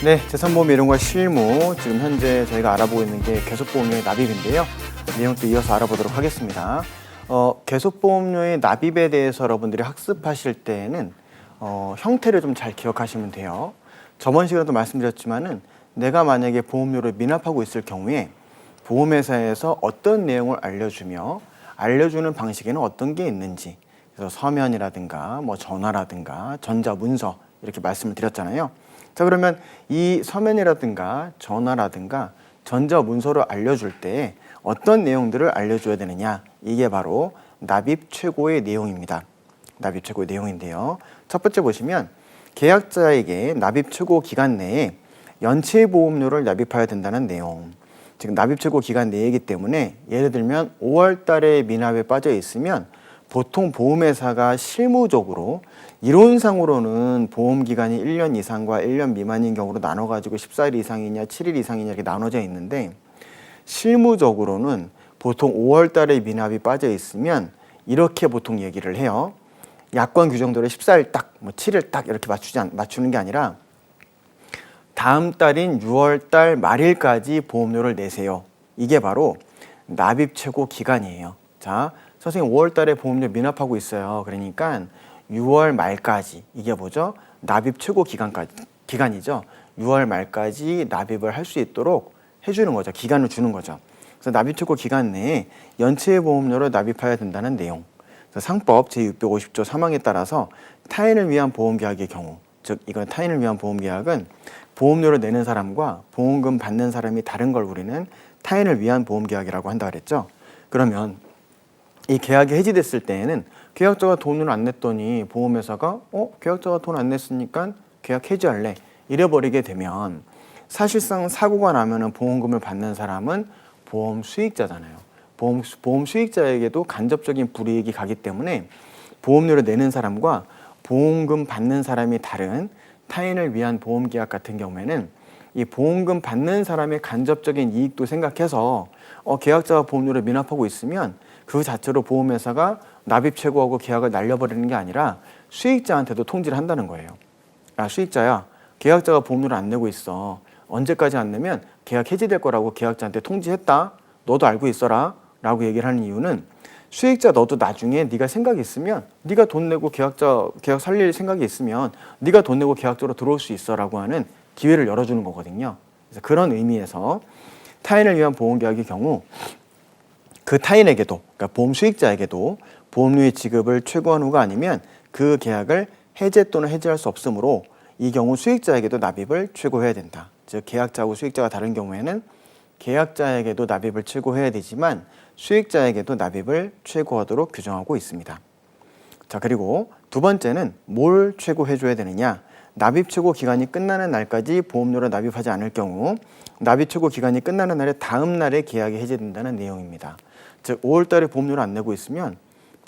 네, 재산보험 이론과 실무, 지금 현재 저희가 알아보고 있는 게 계속보험료의 납입인데요. 내용도 이어서 알아보도록 하겠습니다. 계속보험료의 납입에 대해서 여러분들이 학습하실 때에는 형태를 좀 잘 기억하시면 돼요. 저번 시간에도 말씀드렸지만은 내가 만약에 보험료를 미납하고 있을 경우에 보험회사에서 어떤 내용을 알려주며 알려주는 방식에는 어떤 게 있는지, 그래서 서면이라든가 뭐 전화라든가 전자문서 이렇게 말씀을 드렸잖아요. 자, 그러면 이 서면이라든가 전화라든가 전자문서를 알려줄 때 어떤 내용들을 알려줘야 되느냐, 이게 바로 납입 최고의 내용입니다. 납입 최고의 내용인데요. 첫 번째 보시면 계약자에게 납입 최고 기간 내에 연체보험료를 납입해야 된다는 내용. 지금 납입 최고 기간 내이기 때문에 예를 들면 5월 달에 미납에 빠져 있으면 보통 보험회사가 실무적으로 이론상으로는 보험기간이 1년 이상과 1년 미만인 경우로 나눠가지고 14일 이상이냐 7일 이상이냐 이렇게 나눠져 있는데, 실무적으로는 보통 5월 달에 미납이 빠져 있으면 이렇게 보통 얘기를 해요. 약관 규정대로 14일 딱, 뭐 7일 딱 이렇게 맞추는 게 아니라 다음 달인 6월 달 말일까지 보험료를 내세요. 이게 바로 납입 최고 기간이에요. 자, 선생님 5월 달에 보험료 미납하고 있어요. 그러니까 6월 말까지, 이게 뭐죠? 납입 최고 기간이죠. 6월 말까지 납입을 할 수 있도록 해주는 거죠. 기간을 주는 거죠. 그래서 납입 최고 기간 내에 연체 보험료를 납입해야 된다는 내용. 그래서 상법 제650조 3항에 따라서 타인을 위한 보험계약의 경우, 즉 이건 타인을 위한 보험계약은 보험료를 내는 사람과 보험금 받는 사람이 다른 걸 우리는 타인을 위한 보험계약이라고 한다 그랬죠. 그러면 이 계약이 해지됐을 때에는 계약자가 돈을 안 냈더니 보험회사가 계약자가 돈 안 냈으니까 계약 해지할래 이래버리게 되면 사실상 사고가 나면은 보험금을 받는 사람은 보험 수익자잖아요. 보험 수익자에게도 간접적인 불이익이 가기 때문에 보험료를 내는 사람과 보험금 받는 사람이 다른 타인을 위한 보험계약 같은 경우에는 이 보험금 받는 사람의 간접적인 이익도 생각해서 계약자가 보험료를 미납하고 있으면 그 자체로 보험회사가 납입 최고하고 계약을 날려버리는 게 아니라 수익자한테도 통지를 한다는 거예요. 야, 수익자야, 계약자가 보험료를 안 내고 있어. 언제까지 안 내면 계약 해지될 거라고 계약자한테 통지했다. 너도 알고 있어라. 라고 얘기를 하는 이유는 수익자 너도 나중에 네가 생각이 있으면 네가 돈 내고 계약 살릴 생각이 있으면 네가 돈 내고 계약자로 들어올 수 있어 라고 하는 기회를 열어주는 거거든요. 그래서 그런 의미에서 타인을 위한 보험계약의 경우 그 타인에게도, 그러니까 보험 수익자에게도 보험료의 지급을 최고한 후가 아니면 그 계약을 해제 또는 해지할 수 없으므로 이 경우 수익자에게도 납입을 최고해야 된다. 즉 계약자하고 수익자가 다른 경우에는 계약자에게도 납입을 최고해야 되지만 수익자에게도 납입을 최고하도록 규정하고 있습니다. 자, 그리고 두 번째는 뭘 최고해줘야 되느냐. 납입 최고 기간이 끝나는 날까지 보험료를 납입하지 않을 경우 납입 최고 기간이 끝나는 날에 다음 날에 계약이 해지된다는 내용입니다. 즉 5월 달에 보험료를 안 내고 있으면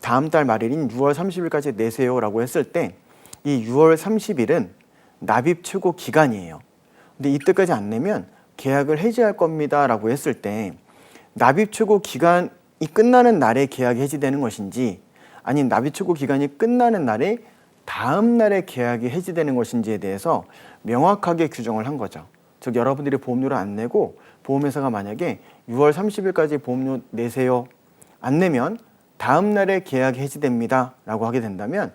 다음 달 말일인 6월 30일까지 내세요 라고 했을 때 이 6월 30일은 납입 최고 기간이에요. 근데 이때까지 안 내면 계약을 해지할 겁니다 라고 했을 때 납입 최고 기간이 끝나는 날에 계약이 해지되는 것인지 아니면 납입 최고 기간이 끝나는 날에 다음 날에 계약이 해지되는 것인지에 대해서 명확하게 규정을 한 거죠. 즉 여러분들이 보험료를 안 내고 보험회사가 만약에 6월 30일까지 보험료 내세요. 안 내면 다음 날에 계약이 해지됩니다 라고 하게 된다면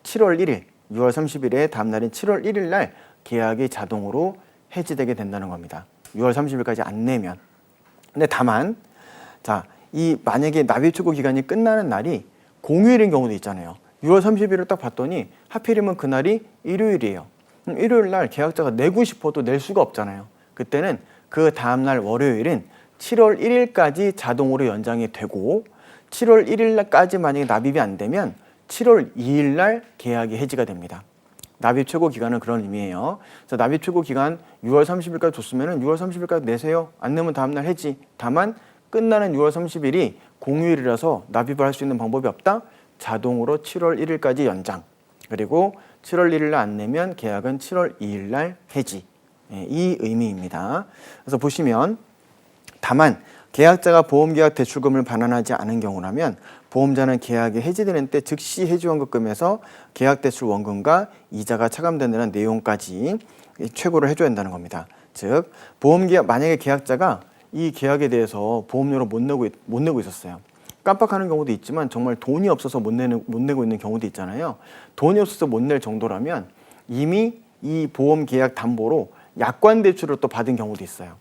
7월 1일, 6월 30일에 다음 날인 7월 1일 날 계약이 자동으로 해지되게 된다는 겁니다. 6월 30일까지 안 내면. 근데 다만 이 만약에 납입 최고 기간이 끝나는 날이 공휴일인 경우도 있잖아요. 6월 30일을 딱 봤더니 하필이면 그날이 일요일이에요. 일요일 날 계약자가 내고 싶어도 낼 수가 없잖아요. 그때는 그 다음날 월요일인 7월 1일까지 자동으로 연장이 되고 7월 1일까지 만약에 납입이 안 되면 7월 2일 날 계약이 해지가 됩니다. 납입 최고 기간은 그런 의미예요. 그래서 납입 최고 기간 6월 30일까지 줬으면 6월 30일까지 내세요. 안 내면 다음날 해지. 다만 끝나는 6월 30일이 공휴일이라서 납입을 할 수 있는 방법이 없다. 자동으로 7월 1일까지 연장. 그리고 7월 1일 날 안 내면 계약은 7월 2일 날 해지. 이 의미입니다. 그래서 보시면 다만 계약자가 보험계약 대출금을 반환하지 않은 경우라면 보험자는 계약이 해지되는 때 즉시 해지원금금에서 계약대출 원금과 이자가 차감되는 내용까지 최고를 해줘야 한다는 겁니다. 즉 보험계약 만약에 계약자가 이 계약에 대해서 보험료를 못 내고 있었어요. 깜빡하는 경우도 있지만 정말 돈이 없어서 못 내고 있는 경우도 있잖아요. 돈이 없어서 못 낼 정도라면 이미 이 보험계약 담보로 약관대출을 또 받은 경우도 있어요.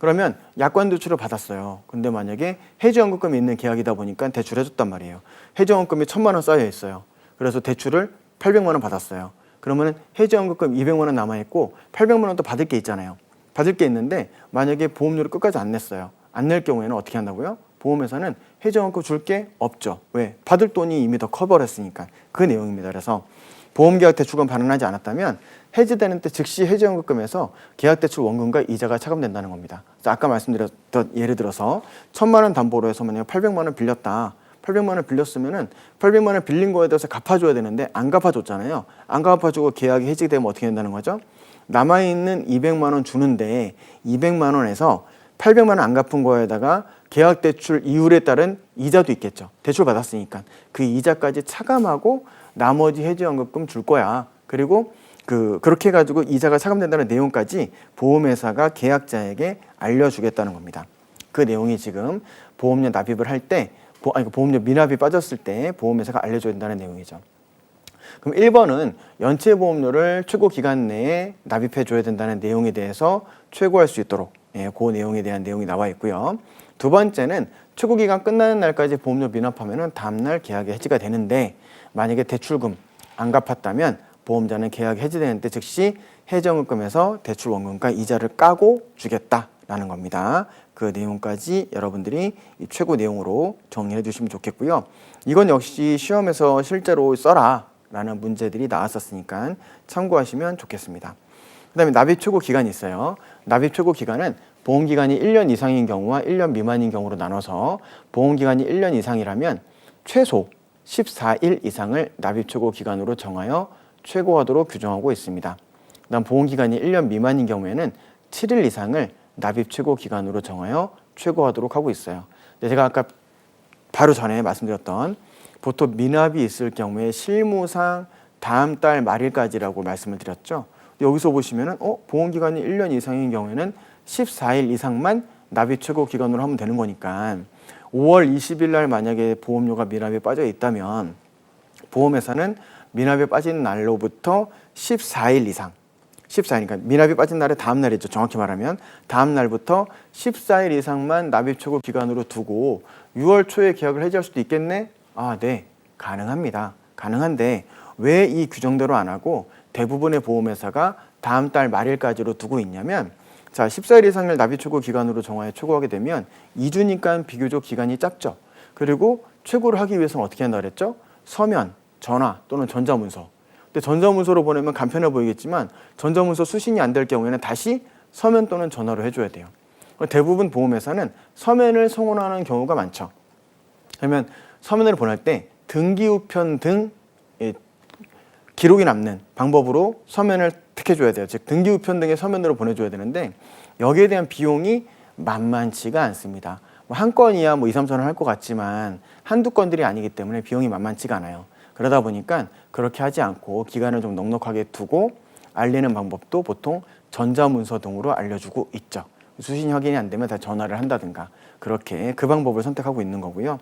그러면 약관대출을 받았어요. 근데 만약에 해지원금금이 있는 계약이다 보니까 대출을 해줬단 말이에요. 해지원금이 1,000만 원 쌓여 있어요. 그래서 대출을 800만 원 받았어요. 그러면 해지원금금 200만 원 남아있고 800만 원 또 받을 게 있잖아요. 받을 게 있는데 만약에 보험료를 끝까지 안 냈어요. 안 낼 경우에는 어떻게 한다고요? 보험회사는 해지원금 줄 게 없죠. 왜? 받을 돈이 이미 더 커버를 했으니까. 그 내용입니다. 그래서 보험계약 대출금 반환하지 않았다면 해지되는 때 즉시 해지원금금에서 계약대출 원금과 이자가 차감된다는 겁니다. 그래서 아까 말씀드렸던 예를 들어서 1,000만 원 담보로 해서 만약에 800만 원 빌렸다. 800만 원 빌렸으면은 800만 원 빌린 거에 대해서 갚아줘야 되는데 안 갚아줬잖아요. 안 갚아주고 계약이 해지되면 어떻게 된다는 거죠? 남아있는 200만 원 주는데 200만 원에서 800만 원 안 갚은 거에다가 계약대출 이율에 따른 이자도 있겠죠. 대출 받았으니까. 그 이자까지 차감하고 나머지 해지원금금 줄 거야. 그리고 그렇게 해가지고 이자가 차감된다는 내용까지 보험회사가 계약자에게 알려주겠다는 겁니다. 그 내용이 지금 보험료 납입을 할 때, 보험료 미납이 빠졌을 때 보험회사가 알려줘야 된다는 내용이죠. 그럼 1번은 연체 보험료를 최고 기간 내에 납입해 줘야 된다는 내용에 대해서 최고할 수 있도록 그 내용에 대한 내용이 나와 있고요. 두 번째는 최고 기간 끝나는 날까지 보험료 미납하면은 다음날 계약이 해지가 되는데 만약에 대출금 안 갚았다면 보험자는 계약이 해지되는 때 즉시 해지원금금에서 대출 원금과 이자를 까고 주겠다라는 겁니다. 그 내용까지 여러분들이 이 최고 내용으로 정리해 주시면 좋겠고요. 이건 역시 시험에서 실제로 써라 라는 문제들이 나왔었으니까 참고하시면 좋겠습니다. 그 다음에 납입 최고 기간이 있어요. 납입 최고 기간은 보험기간이 1년 이상인 경우와 1년 미만인 경우로 나눠서 보험기간이 1년 이상이라면 최소 14일 이상을 납입 최고 기간으로 정하여 최고하도록 규정하고 있습니다. 그다음 보험기간이 1년 미만인 경우에는 7일 이상을 납입 최고 기간으로 정하여 최고하도록 하고 있어요. 근데 제가 아까 바로 전에 말씀드렸던 보통 미납이 있을 경우에 실무상 다음 달 말일까지라고 말씀을 드렸죠. 여기서 보시면은 보험기간이 1년 이상인 경우에는 14일 이상만 납입 최고 기간으로 하면 되는 거니까 5월 20일 날 만약에 보험료가 미납에 빠져 있다면 보험회사는 미납에 빠진 날로부터 14일 이상 14일이니까 미납이 빠진 날의 다음 날이죠. 정확히 말하면 다음 날부터 14일 이상만 납입 최고 기간으로 두고 6월 초에 계약을 해지할 수도 있겠네? 네, 가능합니다. 가능한데 왜 이 규정대로 안 하고 대부분의 보험회사가 다음 달 말일까지로 두고 있냐면 자, 14일 이상을 납입 최고 기간으로 정하여 최고하게 되면 2주니까 비교적 기간이 짧죠. 그리고 최고를 하기 위해서는 어떻게 한다 그랬죠? 서면, 전화 또는 전자문서. 근데 전자문서로 보내면 간편해 보이겠지만 전자문서 수신이 안 될 경우에는 다시 서면 또는 전화로 해줘야 돼요. 대부분 보험회사는 서면을 성원하는 경우가 많죠. 그러면 서면을 보낼 때 등기우편 등 기록이 남는 방법으로 서면을 택해줘야 돼요. 즉 등기우편 등의 서면으로 보내줘야 되는데 여기에 대한 비용이 만만치가 않습니다. 한 건이야 2, 3천 원 할 것 같지만 한두 건들이 아니기 때문에 비용이 만만치가 않아요. 그러다 보니까 그렇게 하지 않고 기간을 좀 넉넉하게 두고 알리는 방법도 보통 전자문서 등으로 알려주고 있죠. 수신 확인이 안 되면 다 전화를 한다든가 그렇게 그 방법을 선택하고 있는 거고요.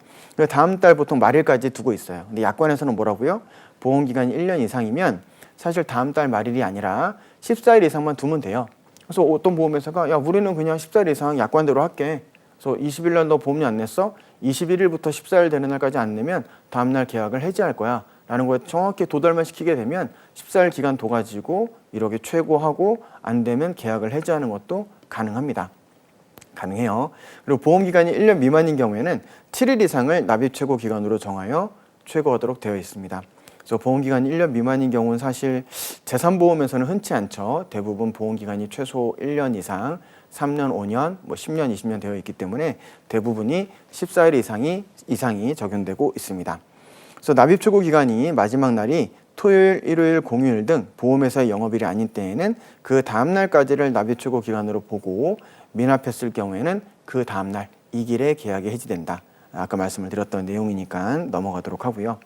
다음 달 보통 말일까지 두고 있어요. 근데 약관에서는 뭐라고요? 보험기간이 1년 이상이면 사실 다음 달 말일이 아니라 14일 이상만 두면 돼요. 그래서 어떤 보험회사가 야 우리는 그냥 14일 이상 약관대로 할게. 그래서 20일 날 너 보험료 안 냈어? 21일부터 14일 되는 날까지 안 내면 다음 날 계약을 해지할 거야. 라는 거에 정확히 도달만 시키게 되면 14일 기간 둬가지고 이렇게 최고하고 안 되면 계약을 해지하는 것도 가능합니다. 가능해요. 그리고 보험기간이 1년 미만인 경우에는 7일 이상을 납입 최고 기간으로 정하여 최고하도록 되어 있습니다. 그래서 보험기간이 1년 미만인 경우는 사실 재산보험에서는 흔치 않죠. 대부분 보험기간이 최소 1년 이상, 3년, 5년, 10년, 20년 되어 있기 때문에 대부분이 14일 이상이 적용되고 있습니다. 그래서 납입 최고 기간이 마지막 날이 토요일, 일요일, 공휴일 등 보험회사의 영업일이 아닌 때에는 그 다음 날까지를 납입 최고 기간으로 보고 미납했을 경우에는 그 다음날 이 길에 계약이 해지된다. 아까 말씀을 드렸던 내용이니까 넘어가도록 하고요.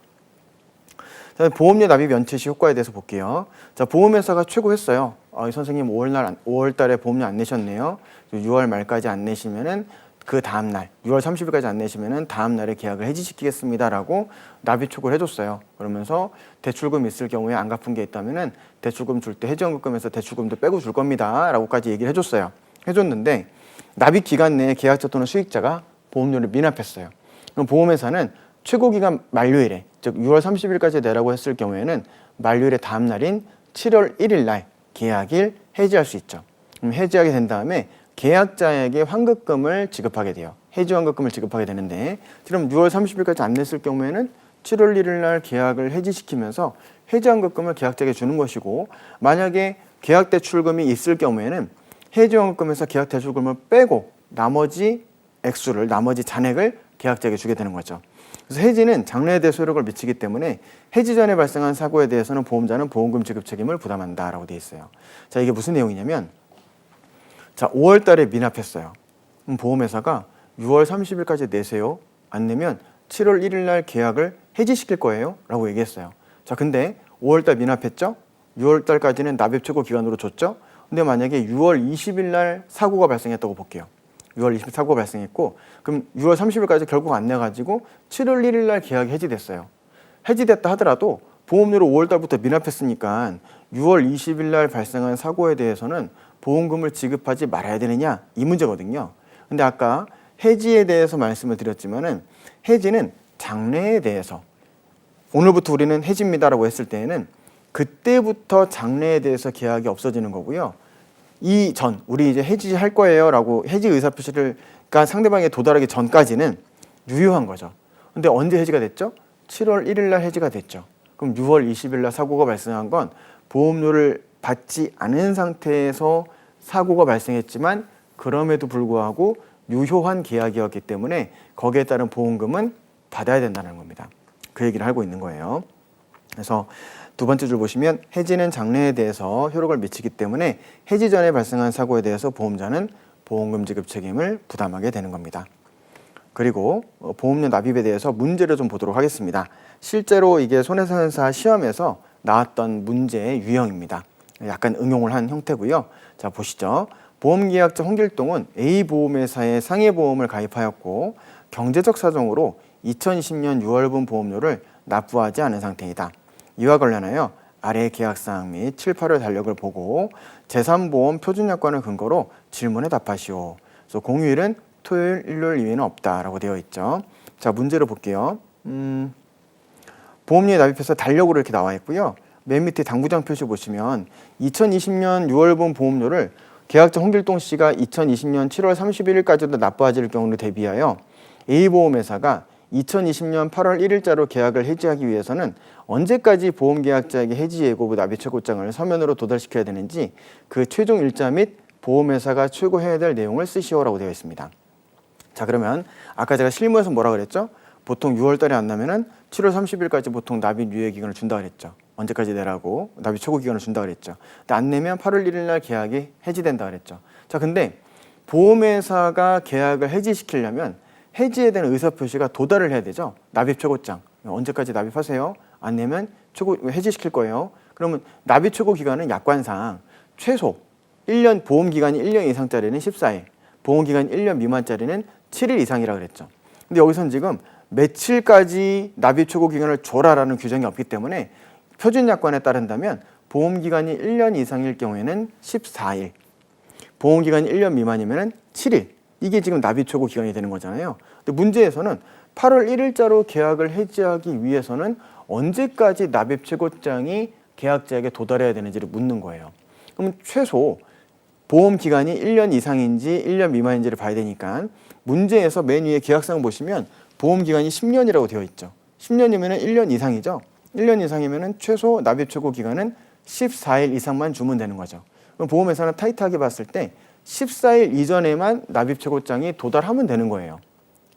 자, 보험료 납입 연체 시 효과에 대해서 볼게요. 자, 보험회사가 최고했어요. 선생님 5월 달에 보험료 안 내셨네요. 6월 말까지 안 내시면은 그 다음날 6월 30일까지 안 내시면은 다음날에 계약을 해지시키겠습니다라고 납입 최고를 해줬어요. 그러면서 대출금 있을 경우에 안 갚은 게 있다면은 대출금 줄 때 해지원금에서 대출금도 빼고 줄 겁니다라고까지 얘기를 해줬어요. 해줬는데 납입 기간 내에 계약자 또는 수익자가 보험료를 미납했어요. 그럼 보험회사는 최고 기간 만료일에, 즉 6월 30일까지 내라고 했을 경우에는 만료일의 다음 날인 7월 1일 날 계약일 해지할 수 있죠. 그럼 해지하게 된 다음에 계약자에게 환급금을 지급하게 돼요. 해지 환급금을 지급하게 되는데, 그럼 6월 30일까지 안 냈을 경우에는 7월 1일 날 계약을 해지시키면서 해지 환급금을 계약자에게 주는 것이고, 만약에 계약 대출금이 있을 경우에는 해지 환급금에서 계약 대출금을 빼고 나머지 액수를, 나머지 잔액을 계약자에게 주게 되는 거죠. 그래서 해지는 장래에 대해서 효력을 미치기 때문에 해지 전에 발생한 사고에 대해서는 보험자는 보험금 지급 책임을 부담한다라고 되어 있어요. 자, 이게 무슨 내용이냐면, 자, 5월 달에 미납했어요. 그럼 보험회사가 6월 30일까지 내세요. 안 내면 7월 1일 날 계약을 해지시킬 거예요. 라고 얘기했어요. 자, 근데 5월 달 미납했죠? 6월 달까지는 납입 최고 기간으로 줬죠? 근데 만약에 6월 20일 날 사고가 발생했다고 볼게요. 6월 20일 사고가 발생했고, 그럼 6월 30일까지 결국 안 내가지고 7월 1일 날 계약이 해지됐어요. 해지됐다 하더라도 보험료를 5월 달부터 미납했으니까 6월 20일 날 발생한 사고에 대해서는 보험금을 지급하지 말아야 되느냐, 이 문제거든요. 근데 아까 해지에 대해서 말씀을 드렸지만은 해지는 장래에 대해서, 오늘부터 우리는 해지입니다라고 했을 때에는 그때부터 장래에 대해서 계약이 없어지는 거고요. 이전 우리 이제 해지할 거예요라고 해지 의사표시가 상대방에 도달하기 전까지는 유효한 거죠. 근데 언제 해지가 됐죠? 7월 1일 날 해지가 됐죠. 그럼 6월 20일 날 사고가 발생한 건 보험료를 받지 않은 상태에서 사고가 발생했지만 그럼에도 불구하고 유효한 계약이었기 때문에 거기에 따른 보험금은 받아야 된다는 겁니다. 그 얘기를 하고 있는 거예요. 그래서 두 번째 줄 보시면 해지는 장래에 대해서 효력을 미치기 때문에 해지 전에 발생한 사고에 대해서 보험자는 보험금 지급 책임을 부담하게 되는 겁니다. 그리고 보험료 납입에 대해서 문제를 좀 보도록 하겠습니다. 실제로 이게 손해상사 시험에서 나왔던 문제의 유형입니다. 약간 응용을 한 형태고요. 자, 보시죠. 보험계약자 홍길동은 A보험회사에 상해보험을 가입하였고 경제적 사정으로 2020년 6월분 보험료를 납부하지 않은 상태이다. 이와 관련하여 아래 계약사항 및 7, 8월 달력을 보고 재산보험 표준약관을 근거로 질문에 답하시오. 그래서 공휴일은 토요일, 일요일 이외에는 없다라고 되어 있죠. 자, 문제를 볼게요. 보험료에 납입해서 달력으로 이렇게 나와 있고요. 맨 밑에 당부장 표시 보시면 2020년 6월분 보험료를 계약자 홍길동 씨가 2020년 7월 31일까지도 납부하지 않을 경우를 대비하여 A보험회사가 2020년 8월 1일자로 계약을 해지하기 위해서는 언제까지 보험계약자에게 해지 예고 납입 최고장을 서면으로 도달시켜야 되는지 그 최종 일자 및 보험회사가 최고해야 될 내용을 쓰시오라고 되어 있습니다. 자, 그러면 아까 제가 실무에서 뭐라 그랬죠? 보통 6월 달에 안 나면은 7월 30일까지 보통 납입 유예 기간을 준다 그랬죠. 언제까지 내라고 납입 최고 기간을 준다 그랬죠. 근데 안 내면 8월 1일 날 계약이 해지된다 그랬죠. 자, 근데 보험회사가 계약을 해지시키려면 해지에 대한 의사표시가 도달을 해야 되죠. 납입 최고장. 언제까지 납입하세요? 안 내면 해지시킬 거예요. 그러면 납입 최고 기간은 약관상 최소 1년, 보험기간이 1년 이상짜리는 14일, 보험기간이 1년 미만짜리는 7일 이상이라 그랬죠. 근데 여기서는 지금 며칠까지 납입 최고 기간을 줘라라는 규정이 없기 때문에 표준 약관에 따른다면 보험기간이 1년 이상일 경우에는 14일, 보험기간이 1년 미만이면 7일. 이게 지금 납입 최고 기간이 되는 거잖아요. 근데 문제에서는 8월 1일자로 계약을 해지하기 위해서는 언제까지 납입 최고장이 계약자에게 도달해야 되는지를 묻는 거예요. 그럼 최소 보험 기간이 1년 이상인지 1년 미만인지를 봐야 되니까 문제에서 맨 위에 계약사항 보시면 보험 기간이 10년이라고 되어 있죠. 10년이면 1년 이상이죠. 1년 이상이면 최소 납입 최고 기간은 14일 이상만 주면 되는 거죠. 그럼 보험회사는 타이트하게 봤을 때 14일 이전에만 납입 최고장이 도달하면 되는 거예요.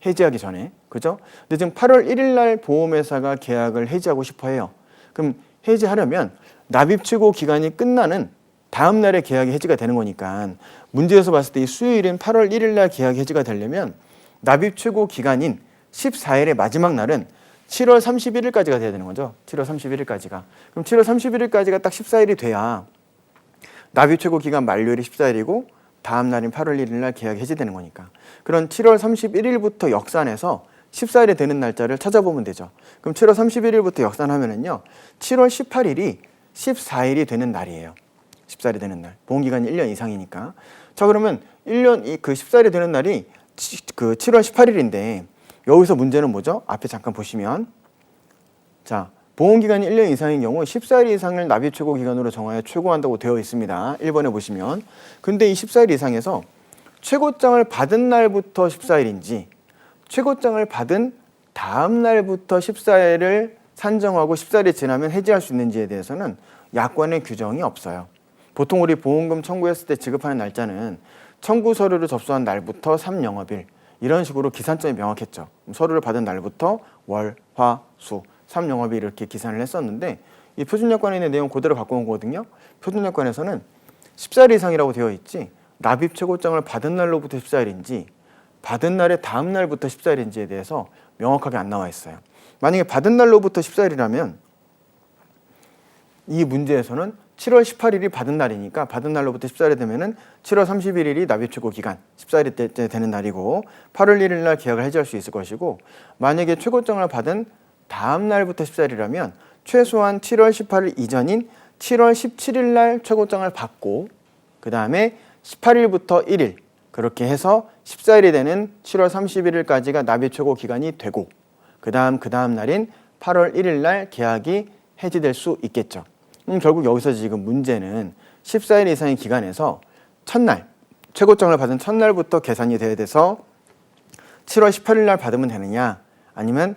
해지하기 전에. 그죠? 근데 지금 8월 1일 날 보험회사가 계약을 해지하고 싶어 해요. 그럼 해지하려면 납입 최고 기간이 끝나는 다음 날에 계약이 해지가 되는 거니까 문제에서 봤을 때 이 수요일인 8월 1일 날 계약이 해지가 되려면 납입 최고 기간인 14일의 마지막 날은 7월 31일까지가 돼야 되는 거죠. 7월 31일까지가. 그럼 7월 31일까지가 딱 14일이 돼야 납입 최고 기간 만료일이 14일이고 다음 날인 8월 1일 날 계약이 해지되는 거니까. 그런 7월 31일부터 역산해서 14일이 되는 날짜를 찾아보면 되죠. 그럼 7월 31일부터 역산하면은요. 7월 18일이 14일이 되는 날이에요. 14일이 되는 날. 보험기간이 1년 이상이니까. 자, 그러면 1년 그 14일이 되는 날이 그 7월 18일인데 여기서 문제는 뭐죠? 앞에 잠깐 보시면 자, 보험기간이 1년 이상인 경우 14일 이상을 납입 최고 기간으로 정하여 최고한다고 되어 있습니다. 1번에 보시면. 근데 이 14일 이상에서 최고장을 받은 날부터 14일인지 최고장을 받은 다음 날부터 14일을 산정하고 14일이 지나면 해지할 수 있는지에 대해서는 약관의 규정이 없어요. 보통 우리 보험금 청구했을 때 지급하는 날짜는 청구 서류를 접수한 날부터 3영업일 이런 식으로 기산점이 명확했죠. 서류를 받은 날부터 월, 화, 수 3영업일 이렇게 기산을 했었는데 이 표준약관에 있는 내용 그대로 갖고 온 거거든요. 표준약관에서는 14일 이상이라고 되어 있지 납입 최고장을 받은 날로부터 14일인지 받은 날의 다음 날부터 14일인지에 대해서 명확하게 안 나와 있어요. 만약에 받은 날로부터 14일이라면 이 문제에서는 7월 18일이 받은 날이니까 받은 날로부터 14일이 되면은 7월 31일이 납입 최고 기간 14일이 되는 날이고 8월 1일 날 계약을 해지할 수 있을 것이고 만약에 최고장을 받은 다음 날부터 14일이라면 최소한 7월 18일 이전인 7월 17일 날 최고장을 받고 그 다음에 18일부터 1일 그렇게 해서 14일이 되는 7월 31일까지가 납입 최고 기간이 되고 그 다음 날인 8월 1일 날 계약이 해지될 수 있겠죠. 결국 여기서 지금 문제는 14일 이상의 기간에서 첫날, 최고장을 받은 첫날부터 계산이 돼야 돼서 7월 18일 날 받으면 되느냐 아니면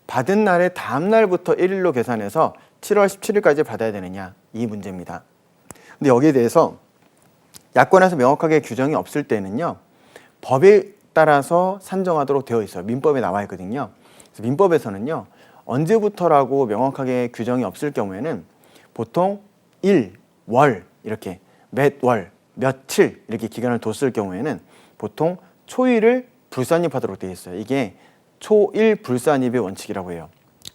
받은 날의 다음 날부터 1일로 계산해서 7월 17일까지 받아야 되느냐 이 문제입니다. 근데 여기에 대해서 약관에서 명확하게 규정이 없을 때는요. 법에 따라서 산정하도록 되어 있어요. 민법에 나와 있거든요. 그래서 민법에서는요. 언제부터라고 명확하게 규정이 없을 경우에는 보통 일, 월 이렇게 몇 월, 며칠 이렇게 기간을 뒀을 경우에는 보통 초일을 불산입하도록 되어 있어요. 이게 초일 불산입의 원칙이라고 해요.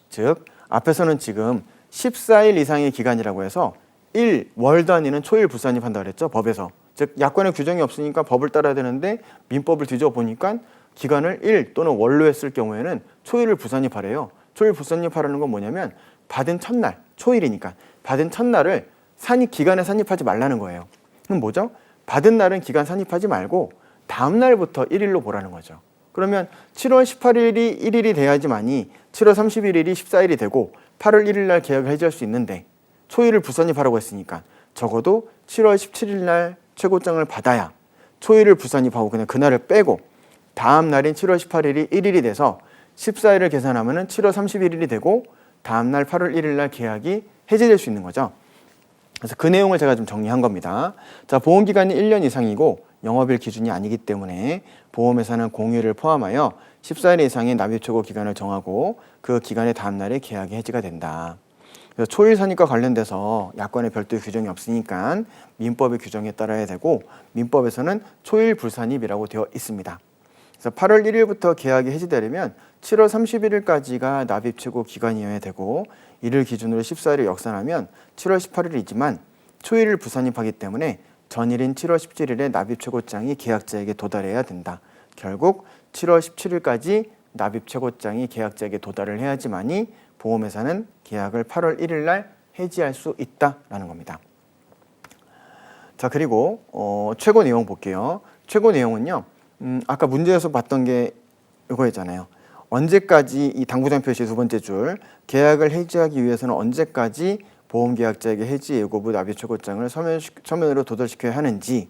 즉 앞에서는 지금 14일 이상의 기간이라고 해서 1, 월 단위는 초일 불산입한다고 그랬죠. 법에서. 즉 약관의 규정이 없으니까 법을 따라야 되는데 민법을 뒤져보니까 기간을 1 또는 월로 했을 경우에는 초일을 불산입하래요. 초일 불산입하라는 건 뭐냐면 받은 첫날, 초일이니까 받은 첫날을 기간에 산입하지 말라는 거예요. 그럼 뭐죠? 받은 날은 기간 산입하지 말고 다음 날부터 1일로 보라는 거죠. 그러면 7월 18일이 1일이 돼야지만이 7월 31일이 14일이 되고 8월 1일 날 계약을 해지할 수 있는데 초일을 불산입하라고 했으니까 적어도 7월 17일 날 최고장을 받아야 초일을 불산입하고 그냥 그날을 빼고 다음 날인 7월 18일이 1일이 돼서 14일을 계산하면 7월 31일이 되고 다음 날 8월 1일 날 계약이 해지될 수 있는 거죠. 그래서 그 내용을 제가 좀 정리한 겁니다. 자, 보험기간이 1년 이상이고 영업일 기준이 아니기 때문에 보험회사는 공휴일을 포함하여 14일 이상의 납입 최고 기간을 정하고 그 기간의 다음 날에 계약이 해지가 된다. 그래서 초일 산입과 관련돼서 약관에 별도의 규정이 없으니까 민법의 규정에 따라야 되고 민법에서는 초일 불산입이라고 되어 있습니다. 그래서 8월 1일부터 계약이 해지되려면 7월 31일까지가 납입 최고 기간이어야 되고 이를 기준으로 14일을 역산하면 7월 18일이지만 초일을 불산입하기 때문에 전일인 7월 17일에 납입 최고장이 계약자에게 도달해야 된다. 결국 7월 17일까지 납입 최고장이 계약자에게 도달을 해야지만이 보험회사는 계약을 8월 1일 날 해지할 수 있다라는 겁니다. 자, 그리고 최고 내용 볼게요. 최고 내용은요. 아까 문제에서 봤던 게 이거였잖아요. 언제까지 이 당부장 표시 두 번째 줄 계약을 해지하기 위해서는 언제까지 보험계약자에게 해지 예고부 납입 최고장을 서면으로 도달시켜야 하는지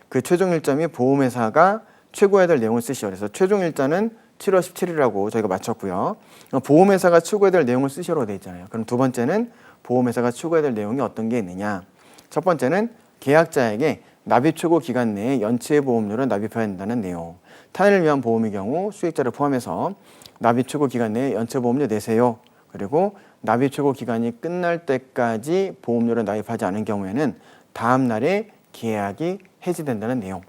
그 최종 일자이 보험회사가 최고해야 될 내용을 쓰시오. 그래서 최종 일자는 7월 17일이라고 저희가 맞췄고요. 보험회사가 추구해야 될 내용을 쓰시라고 되어 있잖아요. 그럼 두 번째는 보험회사가 추구해야 될 내용이 어떤 게 있느냐. 첫 번째는 계약자에게 납입 최고 기간 내에 연체 보험료를 납입해야 한다는 내용. 타인을 위한 보험의 경우 수익자를 포함해서 납입 최고 기간 내에 연체 보험료 내세요. 그리고 납입 최고 기간이 끝날 때까지 보험료를 납입하지 않은 경우에는 다음 날에 계약이 해지된다는 내용.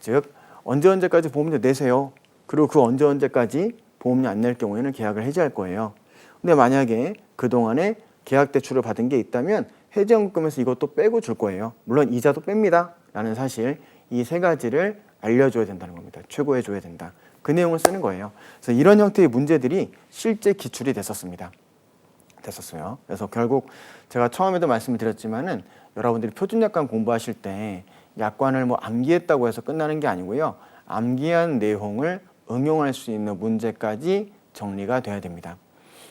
즉 언제까지 보험료 내세요. 그리고 그 언제까지 보험료 안 낼 경우에는 계약을 해지할 거예요. 근데 만약에 그동안에 계약 대출을 받은 게 있다면 해지연금에서 이것도 빼고 줄 거예요. 물론 이자도 뺍니다. 라는 사실, 이 세 가지를 알려줘야 된다는 겁니다. 최고해줘야 된다. 그 내용을 쓰는 거예요. 그래서 이런 형태의 문제들이 실제 기출이 됐었어요. 그래서 결국 제가 처음에도 말씀을 드렸지만은 여러분들이 표준약관 공부하실 때 약관을 뭐 암기했다고 해서 끝나는 게 아니고요. 암기한 내용을 응용할 수 있는 문제까지 정리가 돼야 됩니다.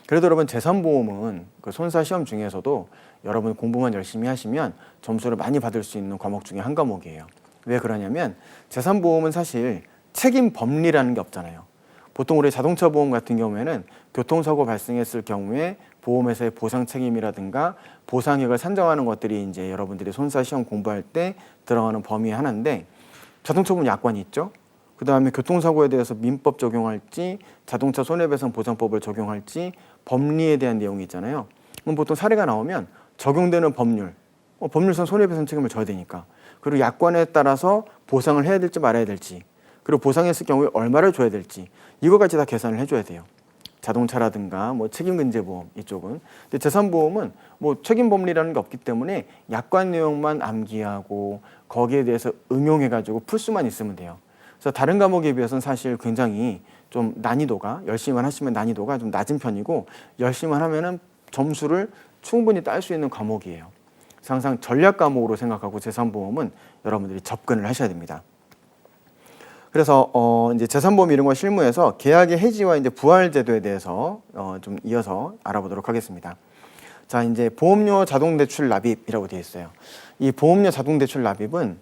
그래도 여러분 재산보험은 그 손사 시험 중에서도 여러분 공부만 열심히 하시면 점수를 많이 받을 수 있는 과목 중에 한 과목이에요. 왜 그러냐면 재산보험은 사실 책임 법리라는 게 없잖아요. 보통 우리 자동차 보험 같은 경우에는 교통사고 발생했을 경우에 보험회사의 보상 책임이라든가 보상액을 산정하는 것들이 이제 여러분들이 손사 시험 공부할 때 들어가는 범위 하나인데, 자동차 보험 약관이 있죠. 그 다음에 교통사고에 대해서 민법 적용할지 자동차 손해배상 보장법을 적용할지 법리에 대한 내용이 있잖아요. 그럼 보통 사례가 나오면 적용되는 법률, 법률상 손해배상 책임을 져야 되니까, 그리고 약관에 따라서 보상을 해야 될지 말아야 될지, 그리고 보상했을 경우에 얼마를 줘야 될지, 이거까지 다 계산을 해줘야 돼요. 자동차라든가 뭐 책임근제보험 이쪽은. 근데 재산보험은 뭐 책임법리라는 게 없기 때문에 약관 내용만 암기하고 거기에 대해서 응용해가지고 풀 수만 있으면 돼요. 그래서 다른 과목에 비해서는 사실 굉장히 좀 난이도가, 열심히만 하시면 난이도가 좀 낮은 편이고, 열심히만 하면은 점수를 충분히 딸 수 있는 과목이에요. 그래서 항상 전략 과목으로 생각하고 재산보험은 여러분들이 접근을 하셔야 됩니다. 그래서 이제 재산보험 이런 거 실무에서 계약의 해지와 이제 부활 제도에 대해서 좀 이어서 알아보도록 하겠습니다. 자, 이제 보험료 자동 대출 납입이라고 되어 있어요. 이 보험료 자동 대출 납입은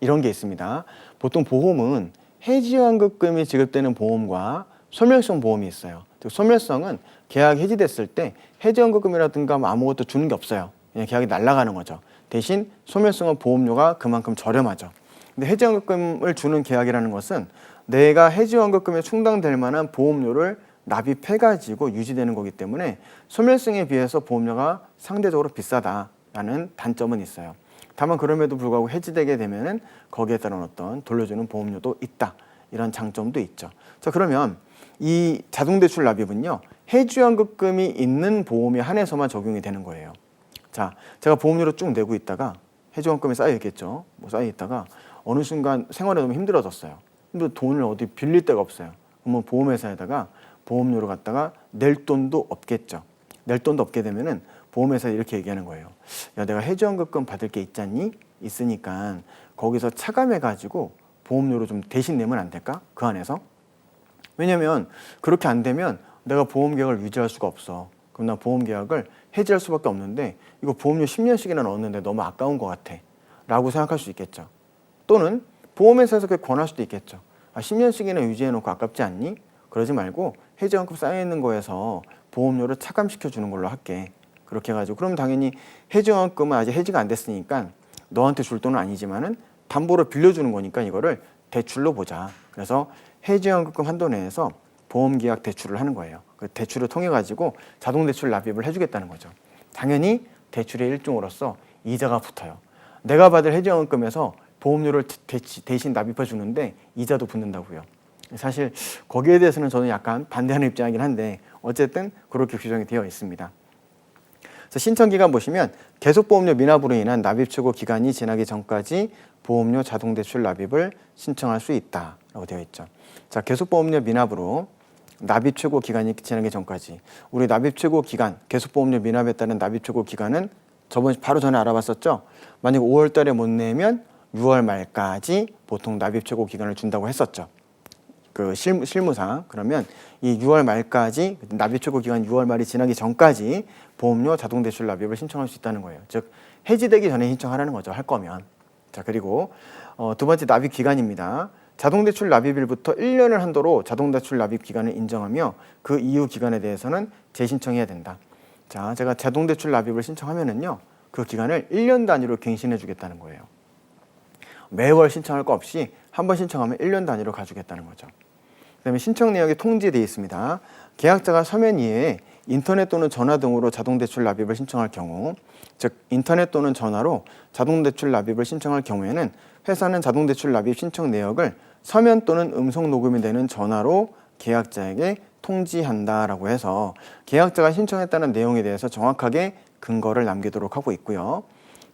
이런 게 있습니다. 보통 보험은 해지환급금이 지급되는 보험과 소멸성 보험이 있어요. 즉 소멸성은 계약 해지됐을 때 해지환급금이라든가 뭐 아무것도 주는 게 없어요. 그냥 계약이 날아가는 거죠. 대신 소멸성은 보험료가 그만큼 저렴하죠. 근데 해지환급금을 주는 계약이라는 것은 내가 해지환급금에 충당될 만한 보험료를 납입해가지고 유지되는 거기 때문에 소멸성에 비해서 보험료가 상대적으로 비싸다라는 단점은 있어요. 다만 그럼에도 불구하고 해지되게 되면은 거기에 따른 어떤 돌려주는 보험료도 있다. 이런 장점도 있죠. 자, 그러면 이 자동대출 납입은요, 해지환급금이 있는 보험에 한해서만 적용이 되는 거예요. 자, 제가 보험료를 쭉 내고 있다가 해지환급금이 쌓여 있겠죠. 뭐 쌓여 있다가 어느 순간 생활이 너무 힘들어졌어요. 근데 돈을 어디 빌릴 데가 없어요. 그러면 보험회사에다가 보험료를 갖다가 낼 돈도 없겠죠. 낼 돈도 없게 되면은 보험회사에 이렇게 얘기하는 거예요. 야, 내가 해지환급금 받을 게 있잖니? 있으니까 거기서 차감해가지고 보험료로 좀 대신 내면 안 될까? 그 안에서? 왜냐면 그렇게 안 되면 내가 보험계약을 유지할 수가 없어. 그럼 나 보험계약을 해지할 수밖에 없는데 이거 보험료 10년씩이나 넣었는데 너무 아까운 것 같아. 라고 생각할 수 있겠죠. 또는 보험회사에서 그렇게 권할 수도 있겠죠. 10년씩이나 유지해놓고 아깝지 않니? 그러지 말고 해지환급 쌓여있는 거에서 보험료를 차감시켜 주는 걸로 할게. 그렇게 해가지고 그럼 당연히 해지환급금은 아직 해지가 안 됐으니까 너한테 줄 돈은 아니지만은 담보로 빌려주는 거니까 이거를 대출로 보자. 그래서 해지환급금 한도 내에서 보험계약 대출을 하는 거예요. 그 대출을 통해 가지고 자동대출 납입을 해주겠다는 거죠. 당연히 대출의 일종으로서 이자가 붙어요. 내가 받을 해지환급금에서 보험료를 대신 납입해 주는데 이자도 붙는다고요. 사실 거기에 대해서는 저는 약간 반대하는 입장이긴 한데 어쨌든 그렇게 규정이 되어 있습니다. 그래서 신청기간 보시면 계속보험료 미납으로 인한 납입 최고 기간이 지나기 전까지 보험료 자동대출 납입을 신청할 수 있다라고 되어 있죠. 자, 계속보험료 미납으로 납입 최고 기간이 지나기 전까지, 우리 납입 최고 기간, 계속보험료 미납에 따른 납입 최고 기간은 바로 전에 알아봤었죠. 만약 5월 달에 못 내면 6월 말까지 보통 납입 최고 기간을 준다고 했었죠. 그 실무상. 그러면 이 6월 말까지, 납입 최고 기간 6월 말이 지나기 전까지 보험료 자동대출 납입을 신청할 수 있다는 거예요. 즉 해지되기 전에 신청하라는 거죠, 할 거면. 자, 그리고 두 번째 납입 기간입니다. 자동대출 납입일부터 1년을 한도로 자동대출 납입 기간을 인정하며 그 이후 기간에 대해서는 재신청해야 된다. 자, 제가 자동대출 납입을 신청하면은요, 그 기간을 1년 단위로 갱신해 주겠다는 거예요. 매월 신청할 거 없이 한 번 신청하면 1년 단위로 가주겠다는 거죠. 그다음에 신청 내역이 통지되어 있습니다. 계약자가 서면 이외에 인터넷 또는 전화 등으로 자동대출 납입을 신청할 경우, 즉 인터넷 또는 전화로 자동대출 납입을 신청할 경우에는 회사는 자동대출 납입 신청 내역을 서면 또는 음성 녹음이 되는 전화로 계약자에게 통지한다라고 해서 계약자가 신청했다는 내용에 대해서 정확하게 근거를 남기도록 하고 있고요.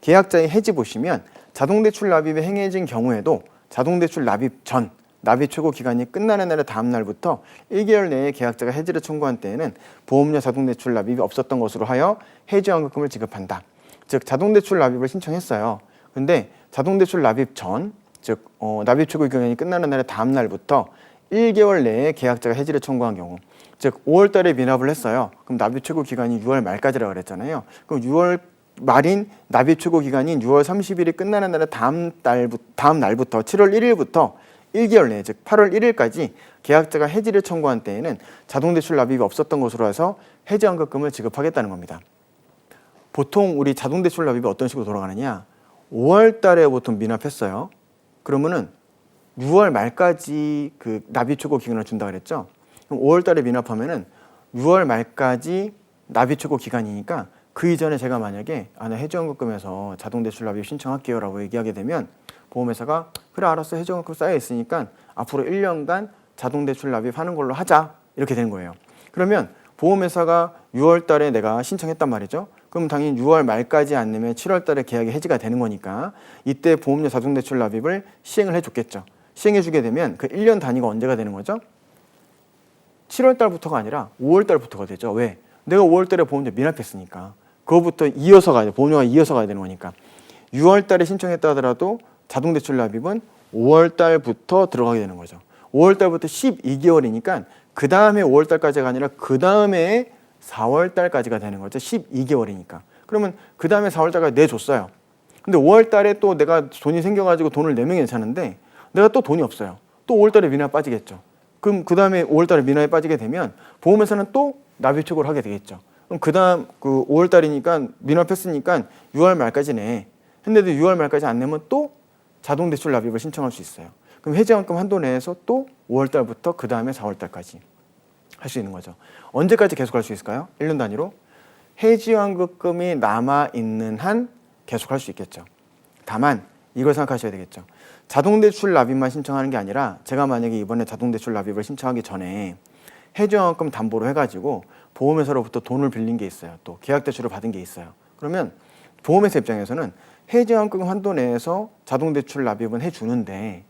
계약자의 해지 보시면 자동대출 납입이 행해진 경우에도 자동대출 납입 전 납입 최고 기간이 끝나는 날의 다음 날부터 1개월 내에 계약자가 해지를 청구한 때에는 보험료 자동대출 납입이 없었던 것으로 하여 해지환급금을 지급한다. 즉 자동대출 납입을 신청했어요. 근데 자동대출 납입 전, 즉 납입 최고 기간이 끝나는 날의 다음 날부터 1개월 내에 계약자가 해지를 청구한 경우, 즉 5월 달에 미납을 했어요. 그럼 납입 최고 기간이 6월 말까지라고 그랬잖아요. 그럼 6월 말인 납입 최고 기간인 6월 30일이 끝나는 날의 다음 날부터 7월 1일부터 1개월 내에, 즉 8월 1일까지 계약자가 해지를 청구한 때에는 자동대출 납입이 없었던 것으로 해서 해지환급금을 지급하겠다는 겁니다. 보통 우리 자동대출 납입이 어떤 식으로 돌아가느냐, 5월 달에 보통 미납했어요. 그러면은 6월 말까지 그 납입 최고 기간을 준다 그랬죠. 그럼 5월 달에 미납하면은 6월 말까지 납입 최고 기간이니까 그 이전에 제가 만약에 나 해지환급금에서 자동대출 납입 신청할게요 라고 얘기하게 되면 보험회사가 그래 알았어, 해지환급금 쌓여 있으니까 앞으로 1년간 자동대출 납입하는 걸로 하자, 이렇게 되는 거예요. 그러면 보험회사가 6월 달에 내가 신청했단 말이죠. 그럼 당연히 6월 말까지 안 내면 7월 달에 계약이 해지가 되는 거니까 이때 보험료 자동대출 납입을 시행을 해줬겠죠. 시행해주게 되면 그 1년 단위가 언제가 되는 거죠? 7월 달부터가 아니라 5월 달부터가 되죠. 왜? 내가 5월 달에 보험료 미납했으니까 그거부터 이어서 가야 돼. 보험료가 이어서 가야 되는 거니까. 6월 달에 신청했다 하더라도 자동대출 납입은 5월 달부터 들어가게 되는 거죠. 5월 달부터 12개월이니까 그 다음에 5월 달까지가 아니라 그 다음에 4월 달까지가 되는 거죠. 12개월이니까. 그러면 그 다음에 4월 달까지 내줬어요. 근데 5월 달에 또 내가 돈이 생겨가지고 돈을 내면 괜찮은데 내가 또 돈이 없어요. 또 5월 달에 미납 빠지겠죠. 그럼 그 다음에 5월 달에 미납이 빠지게 되면 보험회사는 또 납입 최고를 하게 되겠죠. 그럼 그 다음 그 5월 달이니까 미납했으니까 6월 말까지 내. 근데도 6월 말까지 안 내면 또 자동대출 납입을 신청할 수 있어요. 그럼 해지환급금 한도 내에서 또 5월 달부터 그 다음에 4월 달까지 할 수 있는 거죠. 언제까지 계속 할 수 있을까요? 1년 단위로. 해지환급금이 남아있는 한 계속 할 수 있겠죠. 다만 이걸 생각하셔야 되겠죠. 자동대출 납입만 신청하는 게 아니라 제가 만약에 이번에 자동대출 납입을 신청하기 전에 해지환급금 담보로 해가지고 보험회사로부터 돈을 빌린 게 있어요. 또 계약대출을 받은 게 있어요. 그러면 보험회사 입장에서는 해지환급금 한도 내에서 자동대출 납입은 해주는데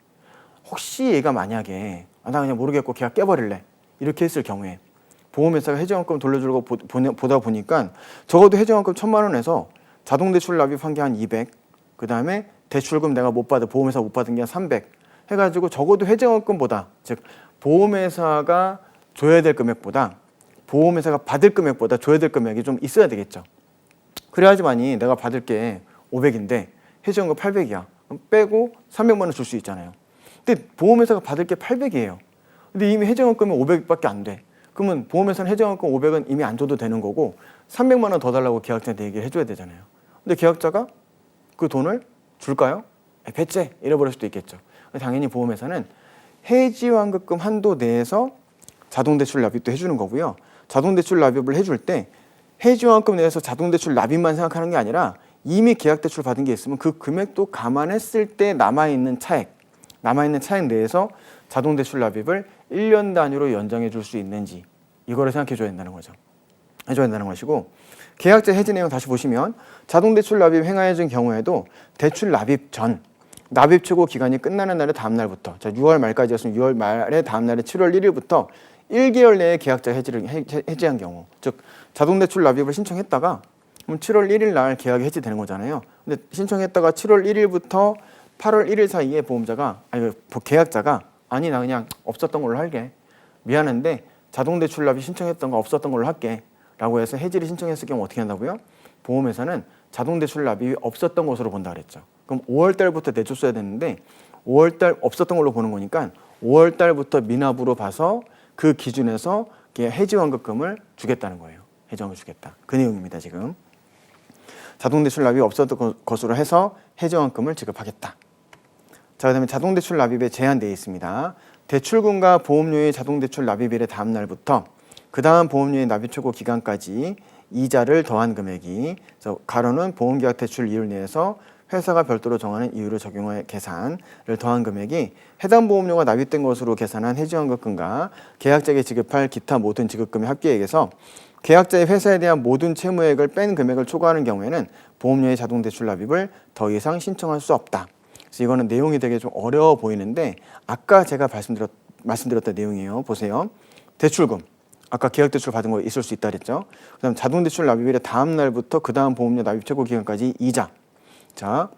혹시 얘가 만약에 나 그냥 모르겠고 계약 깨버릴래 이렇게 했을 경우에 보험회사가 해지환급금 돌려주려고 보다 보니까 적어도 해지환급금 1,000만 원에서 자동대출 납입한 게 한 200, 그 다음에 대출금 내가 못 받은 보험회사 못 받은 게 한 300 해가지고 적어도 해지환급금보다, 즉 보험회사가 줘야 될 금액보다 보험회사가 받을 금액보다 줘야 될 금액이 좀 있어야 되겠죠. 그래야지만이 내가 받을 게 500인데 해지환급 800이야. 그럼 빼고 300만 원 줄 수 있잖아요. 근데 보험회사가 받을 게 800이에요. 근데 이미 해지환급금이 500밖에 안 돼. 그러면 보험회사는 해지환급금 500은 이미 안 줘도 되는 거고 300만 원 더 달라고 계약자한테 얘기를 해줘야 되잖아요. 근데 계약자가 그 돈을 줄까요? 배째 잃어버릴 수도 있겠죠. 당연히 보험회사는 해지환급금 한도 내에서 자동대출 납입도 해주는 거고요. 자동대출 납입을 해줄 때 해지환급금 내에서 자동대출 납입만 생각하는 게 아니라 이미 계약대출 받은 게 있으면 그 금액도 감안했을 때 남아있는 차액 내에서 자동대출 납입을 1년 단위로 연장해 줄 수 있는지 이거를 생각해 줘야 된다는 거죠. 해줘야 된다는 것이고, 계약자 해지 내용 다시 보시면 자동대출 납입 행하여진 경우에도 대출 납입 전 납입 최고 기간이 끝나는 날의 다음 날부터, 자 6월 말까지였으면 6월 말의 다음 날에 7월 1일부터 1개월 내에 계약자 해지한 경우, 즉 자동대출 납입을 신청했다가 그럼 7월 1일 날 계약이 해지되는 거잖아요. 근데 신청했다가 7월 1일부터 8월 1일 사이에 계약자가 아니 나 그냥 없었던 걸로 할게, 미안한데 자동대출 납입 신청했던 거 없었던 걸로 할게 라고 해서 해지를 신청했을 경우 어떻게 한다고요? 보험회사는 자동대출 납입이 없었던 것으로 본다 그랬죠. 그럼 5월 달부터 내줬어야 됐는데 5월 달 없었던 걸로 보는 거니까 5월 달부터 미납으로 봐서 그 기준에서 해지환급금을 주겠다는 거예요. 해지환급을 주겠다. 그 내용입니다. 지금. 자동대출 납입이 없었던 것으로 해서 해지환급금을 지급하겠다. 자, 그다음에 자동대출 납입에 제한되어 있습니다. 대출금과 보험료의 자동대출 납입일의 다음 날부터 그 다음 보험료의 납입 최고 기간까지 이자를 더한 금액이, 그래서 가로는 보험계약 대출 이율 내에서 회사가 별도로 정하는 이율을 적용하여 계산을 더한 금액이 해당 보험료가 납입된 것으로 계산한 해지환급금과 계약자에게 지급할 기타 모든 지급금의 합계액에서 계약자의 회사에 대한 모든 채무액을 뺀 금액을 초과하는 경우에는 보험료의 자동대출 납입을 더 이상 신청할 수 없다. 그래서 이거는 내용이 되게 좀 어려워 보이는데 아까 제가 말씀드렸던 내용이에요. 보세요. 대출금. 아까 계약대출 받은 거 있을 수 있다 그랬죠. 그 다음 자동대출 납입일의 다음 날부터 그 다음 보험료 납입 최고 기간까지 이자. 자,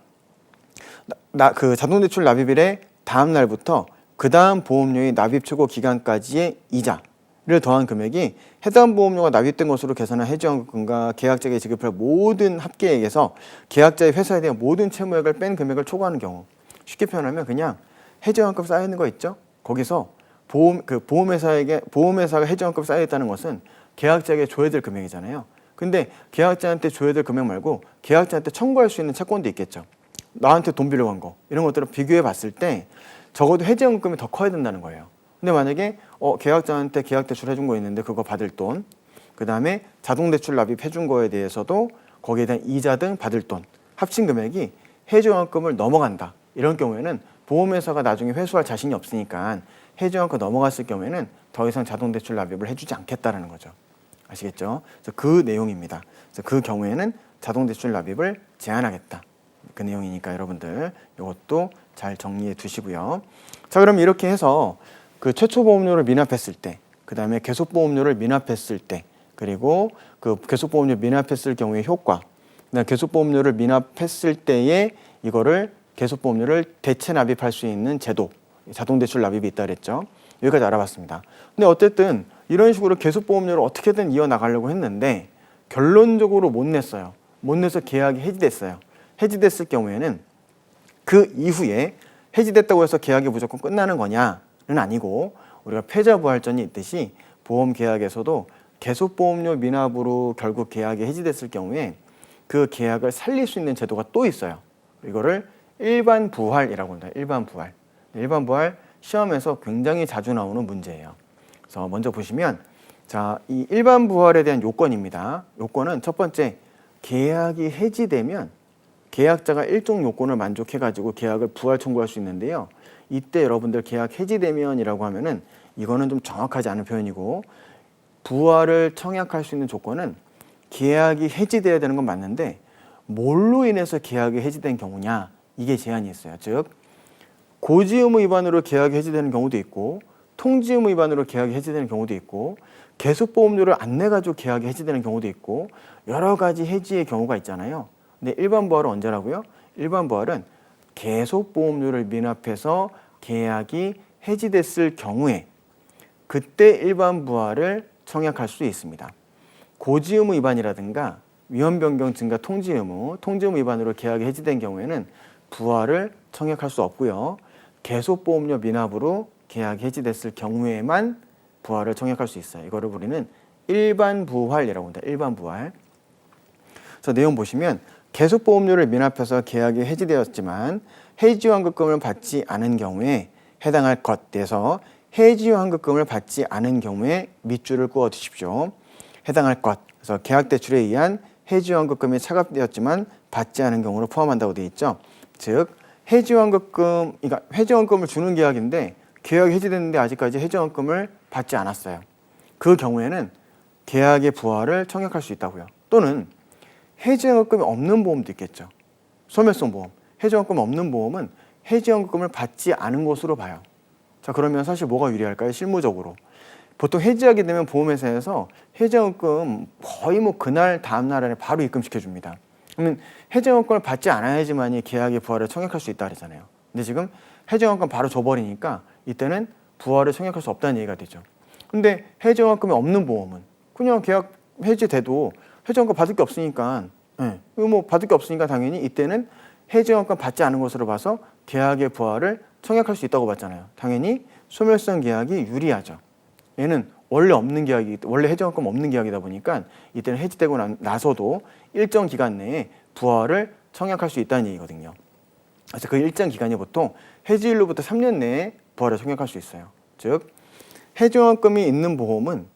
그 자동대출 납입일의 다음 날부터 그 다음 보험료의 납입 최고 기간까지의 이자를 더한 금액이 해당 보험료가 납입된 것으로 계산한 해지환급금과 계약자에게 지급할 모든 합계액에서 계약자의 회사에 대한 모든 채무액을 뺀 금액을 초과하는 경우. 쉽게 표현하면 그냥 해지환급 쌓여 있는 거 있죠? 거기서 보험회사가 해지환급 쌓여 있다는 것은 계약자에게 줘야 될 금액이잖아요. 근데 계약자한테 줘야 될 금액 말고 계약자한테 청구할 수 있는 채권도 있겠죠. 나한테 돈 빌려간 거 이런 것들을 비교해 봤을 때 적어도 해지환급금이 더 커야 된다는 거예요. 근데 만약에 계약자한테 계약대출 해준 거 있는데 그거 받을 돈, 그 다음에 자동대출 납입해준 거에 대해서도 거기에 대한 이자 등 받을 돈 합친 금액이 해지환급금을 넘어간다. 이런 경우에는 보험회사가 나중에 회수할 자신이 없으니까 해지환급 넘어갔을 경우에는 더 이상 자동대출 납입을 해주지 않겠다라는 거죠. 아시겠죠? 그래서 그 내용입니다. 그래서 그 경우에는 자동대출 납입을 제한하겠다. 그 내용이니까 여러분들 이것도 잘 정리해 두시고요. 자, 그럼 이렇게 해서 그 최초 보험료를 미납했을 때, 그 다음에 계속 보험료를 미납했을 때, 그리고 그 계속 보험료 미납했을 경우의 효과, 그다음 계속 보험료를 미납했을 때에 이거를 계속 보험료를 대체 납입할 수 있는 제도, 자동대출 납입이 있다 그랬죠. 여기까지 알아봤습니다. 근데 어쨌든 이런 식으로 계속 보험료를 어떻게든 이어나가려고 했는데 결론적으로 못 냈어요. 못 내서 계약이 해지됐어요. 해지됐을 경우에는 그 이후에 해지됐다고 해서 계약이 무조건 끝나는 거냐는 아니고 우리가 패자부활전이 있듯이 보험 계약에서도 계속 보험료 미납으로 결국 계약이 해지됐을 경우에 그 계약을 살릴 수 있는 제도가 또 있어요. 이거를 일반 부활이라고 합니다. 일반 부활. 일반 부활 시험에서 굉장히 자주 나오는 문제예요. 그래서 먼저 보시면 자, 이 일반 부활에 대한 요건입니다. 요건은 첫 번째, 계약이 해지되면 계약자가 일정 요건을 만족해 가지고 계약을 부활 청구할 수 있는데요. 이때 여러분들 계약 해지되면이라고 하면은 이거는 좀 정확하지 않은 표현이고 부활을 청약할 수 있는 조건은 계약이 해지돼야 되는 건 맞는데 뭘로 인해서 계약이 해지된 경우냐, 이게 제한이 있어요. 즉 고지 의무 위반으로 계약이 해지되는 경우도 있고 통지 의무 위반으로 계약이 해지되는 경우도 있고 계속 보험료를 안 내가지고 계약이 해지되는 경우도 있고 여러 가지 해지의 경우가 있잖아요. 근데 일반 부활은 언제라고요? 일반 부활은 계속 보험료를 미납해서 계약이 해지됐을 경우에 그때 일반 부활을 청약할 수 있습니다. 고지 의무 위반이라든가 위험 변경 증가 통지 의무 위반으로 계약이 해지된 경우에는 부활을 청약할 수 없고요. 계속 보험료 미납으로 계약이 해지됐을 경우에만 부활을 청약할 수 있어요. 이거를 우리는 일반 부활이라고 합니다. 일반 부활. 그래서 내용 보시면 계속 보험료를 미납해서 계약이 해지되었지만 해지환급금을 받지 않은 경우에 해당할 것에서 해지환급금을 받지 않은 경우에 밑줄을 그어 두십시오. 해당할 것. 그래서 계약대출에 의한 해지환급금이 차갑되었지만 받지 않은 경우를 포함한다고 되어 있죠. 즉 해지환급금, 그러니까 해지환급금을 주는 계약인데 계약이 해지됐는데 아직까지 해지환급금을 받지 않았어요. 그 경우에는 계약의 부활을 청약할 수 있다고요. 또는 해지환급금이 없는 보험도 있겠죠. 소멸성 보험. 해지환급금 없는 보험은 해지환급금을 받지 않은 것으로 봐요. 자, 그러면 사실 뭐가 유리할까요? 실무적으로. 보통 해지하게 되면 보험회사에서 해지환급금 거의 뭐 그날 다음 날 안에 바로 입금시켜 줍니다. 그러면 해지환급금을 받지 않아야지만이 계약의 부활을 청약할 수 있다 그랬잖아요. 근데 지금 해지환급금 바로 줘버리니까 이때는 부활을 청약할 수 없다는 얘기가 되죠. 근데 해지환급금이 없는 보험은 그냥 계약 해지돼도 해지환급금 받을 게 없으니까, 이거 뭐 받을 게 없으니까 당연히 이때는 해지환급금 받지 않은 것으로 봐서 계약의 부활을 청약할 수 있다고 봤잖아요. 당연히 소멸성 계약이 유리하죠. 얘는 원래 해지환급금 없는 계약이다 보니까 이때는 해지되고 나서도 일정 기간 내에 부활을 청약할 수 있다는 얘기거든요. 그래서 그 일정 기간이 보통 해지일로부터 3년 내에 부활을 청약할 수 있어요. 즉 해지환급금이 있는 보험은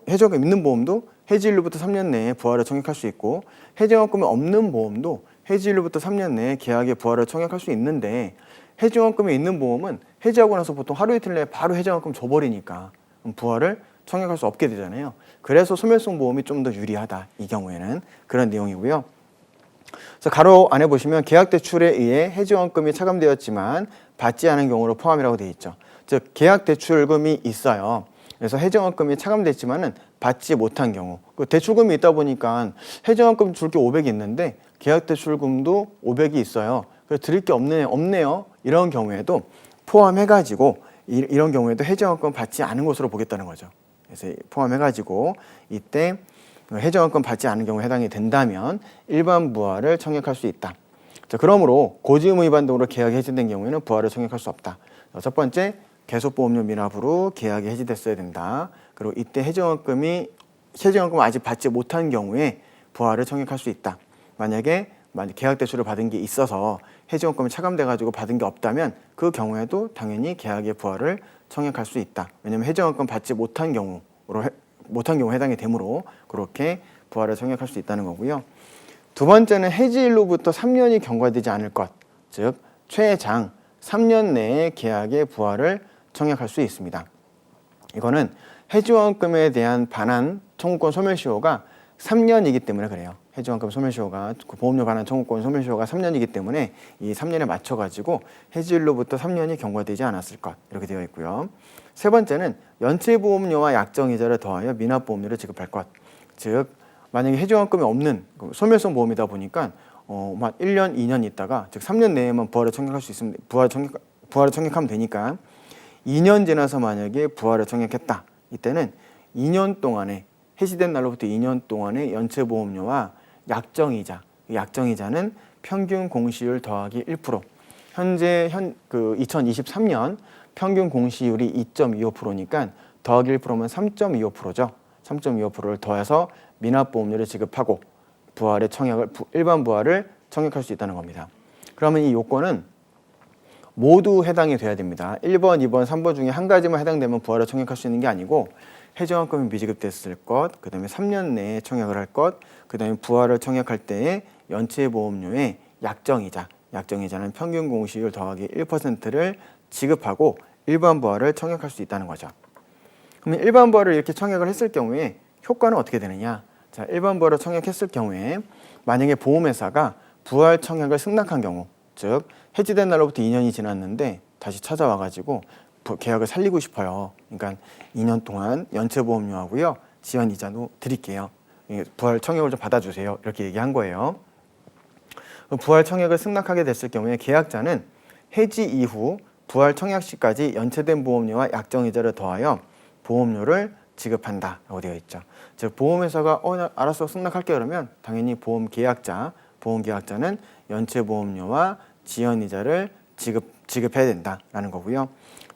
해지원금 있는 보험도 해지일로부터 3년 내에 부활을 청약할 수 있고 해지원금이 없는 보험도 해지일로부터 3년 내에 계약의 부활을 청약할 수 있는데 해지원금이 있는 보험은 해지하고 나서 보통 하루 이틀 내에 바로 해지원금 줘버리니까 부활을 청약할 수 없게 되잖아요. 그래서 소멸성 보험이 좀 더 유리하다. 이 경우에는 그런 내용이고요. 그래서 가로 안에 보시면 계약 대출에 의해 해지원금이 차감되었지만 받지 않은 경우로 포함이라고 되어 있죠. 즉 계약 대출금이 있어요. 그래서 해지원금이 차감됐지만은 받지 못한 경우, 그 대출금이 있다 보니까 해지원금 줄 게 500이 있는데 계약 대출금도 500이 있어요. 그래서 드릴 게 없네요. 이런 경우에도 포함해가지고 이런 경우에도 해지원금 받지 않은 것으로 보겠다는 거죠. 그래서 포함해가지고 이때 해지원금 받지 않은 경우에 해당이 된다면 일반 부활을 청약할 수 있다. 자, 그러므로 고지의무 위반 등으로 계약이 해지된 경우에는 부활을 청약할 수 없다. 첫 번째, 계속보험료 미납으로 계약이 해지됐어야 된다. 그리고 이때 해지원금을 아직 받지 못한 경우에 부활을 청약할 수 있다. 만약에 계약 대출을 받은 게 있어서 해지원금이 차감돼가지고 받은 게 없다면 그 경우에도 당연히 계약의 부활을 청약할 수 있다. 왜냐하면 해지원금 받지 못한 경우에 해당이 되므로 그렇게 부활을 청약할 수 있다는 거고요. 두 번째는 해지일로부터 3년이 경과되지 않을 것, 즉 최장 3년 내에 계약의 부활을 청약할 수 있습니다. 이거는 해지원금에 대한 반환 청구권 소멸시효가 3년이기 때문에 그래요. 해지원금 소멸시효가 보험료 반환 청구권 소멸시효가 3년이기 때문에 이 3년에 맞춰가지고 해지일로부터 3년이 경과되지 않았을 것 이렇게 되어 있고요. 세 번째는 연체보험료와 약정이자를 더하여 미납보험료를 지급할 것. 즉 만약에 해지원금이 없는 소멸성 보험이다 보니까 1년, 2년 있다가 즉 3년 내에만 부활을 청약할 수 있으면 부활을 청약하면 되니까 2년 지나서 만약에 부활을 청약했다. 이때는 2년 동안에 해지된 날로부터 2년 동안의 연체보험료와 약정이자는 평균 공시율 더하기 1%. 현재 2023년 평균 공시율이 2.25%니까 더하기 1%면 3.25%죠. 3.25%를 더해서 미납보험료를 지급하고 일반 부활을 청약할 수 있다는 겁니다. 그러면 이 요건은 모두 해당이 돼야 됩니다. 1번, 2번, 3번 중에 한 가지만 해당되면 부활을 청약할 수 있는 게 아니고 해지원금이 미지급됐을 것, 그 다음에 3년 내에 청약을 할 것, 그 다음에 부활을 청약할 때에 연체보험료의 약정이자는 평균 공시율 더하기 1%를 지급하고 일반 부활을 청약할 수 있다는 거죠. 그러면 일반 부활을 이렇게 청약을 했을 경우에 효과는 어떻게 되느냐? 자, 일반 부활을 청약했을 경우에 만약에 보험회사가 부활 청약을 승낙한 경우, 즉 해지된 날로부터 2년이 지났는데 다시 찾아와가지고 계약을 살리고 싶어요. 그러니까 2년 동안 연체보험료하고요 지연이자도 드릴게요. 부활 청약을 좀 받아주세요. 이렇게 얘기한 거예요. 부활 청약을 승낙하게 됐을 경우에 계약자는 해지 이후 부활 청약 시까지 연체된 보험료와 약정이자를 더하여 보험료를 지급한다라고 되어 있죠. 즉 보험회사가 알았어 승낙할게 그러면 당연히 보험계약자는 연체보험료와 지연이자를 지급해야 된다라는 거고요.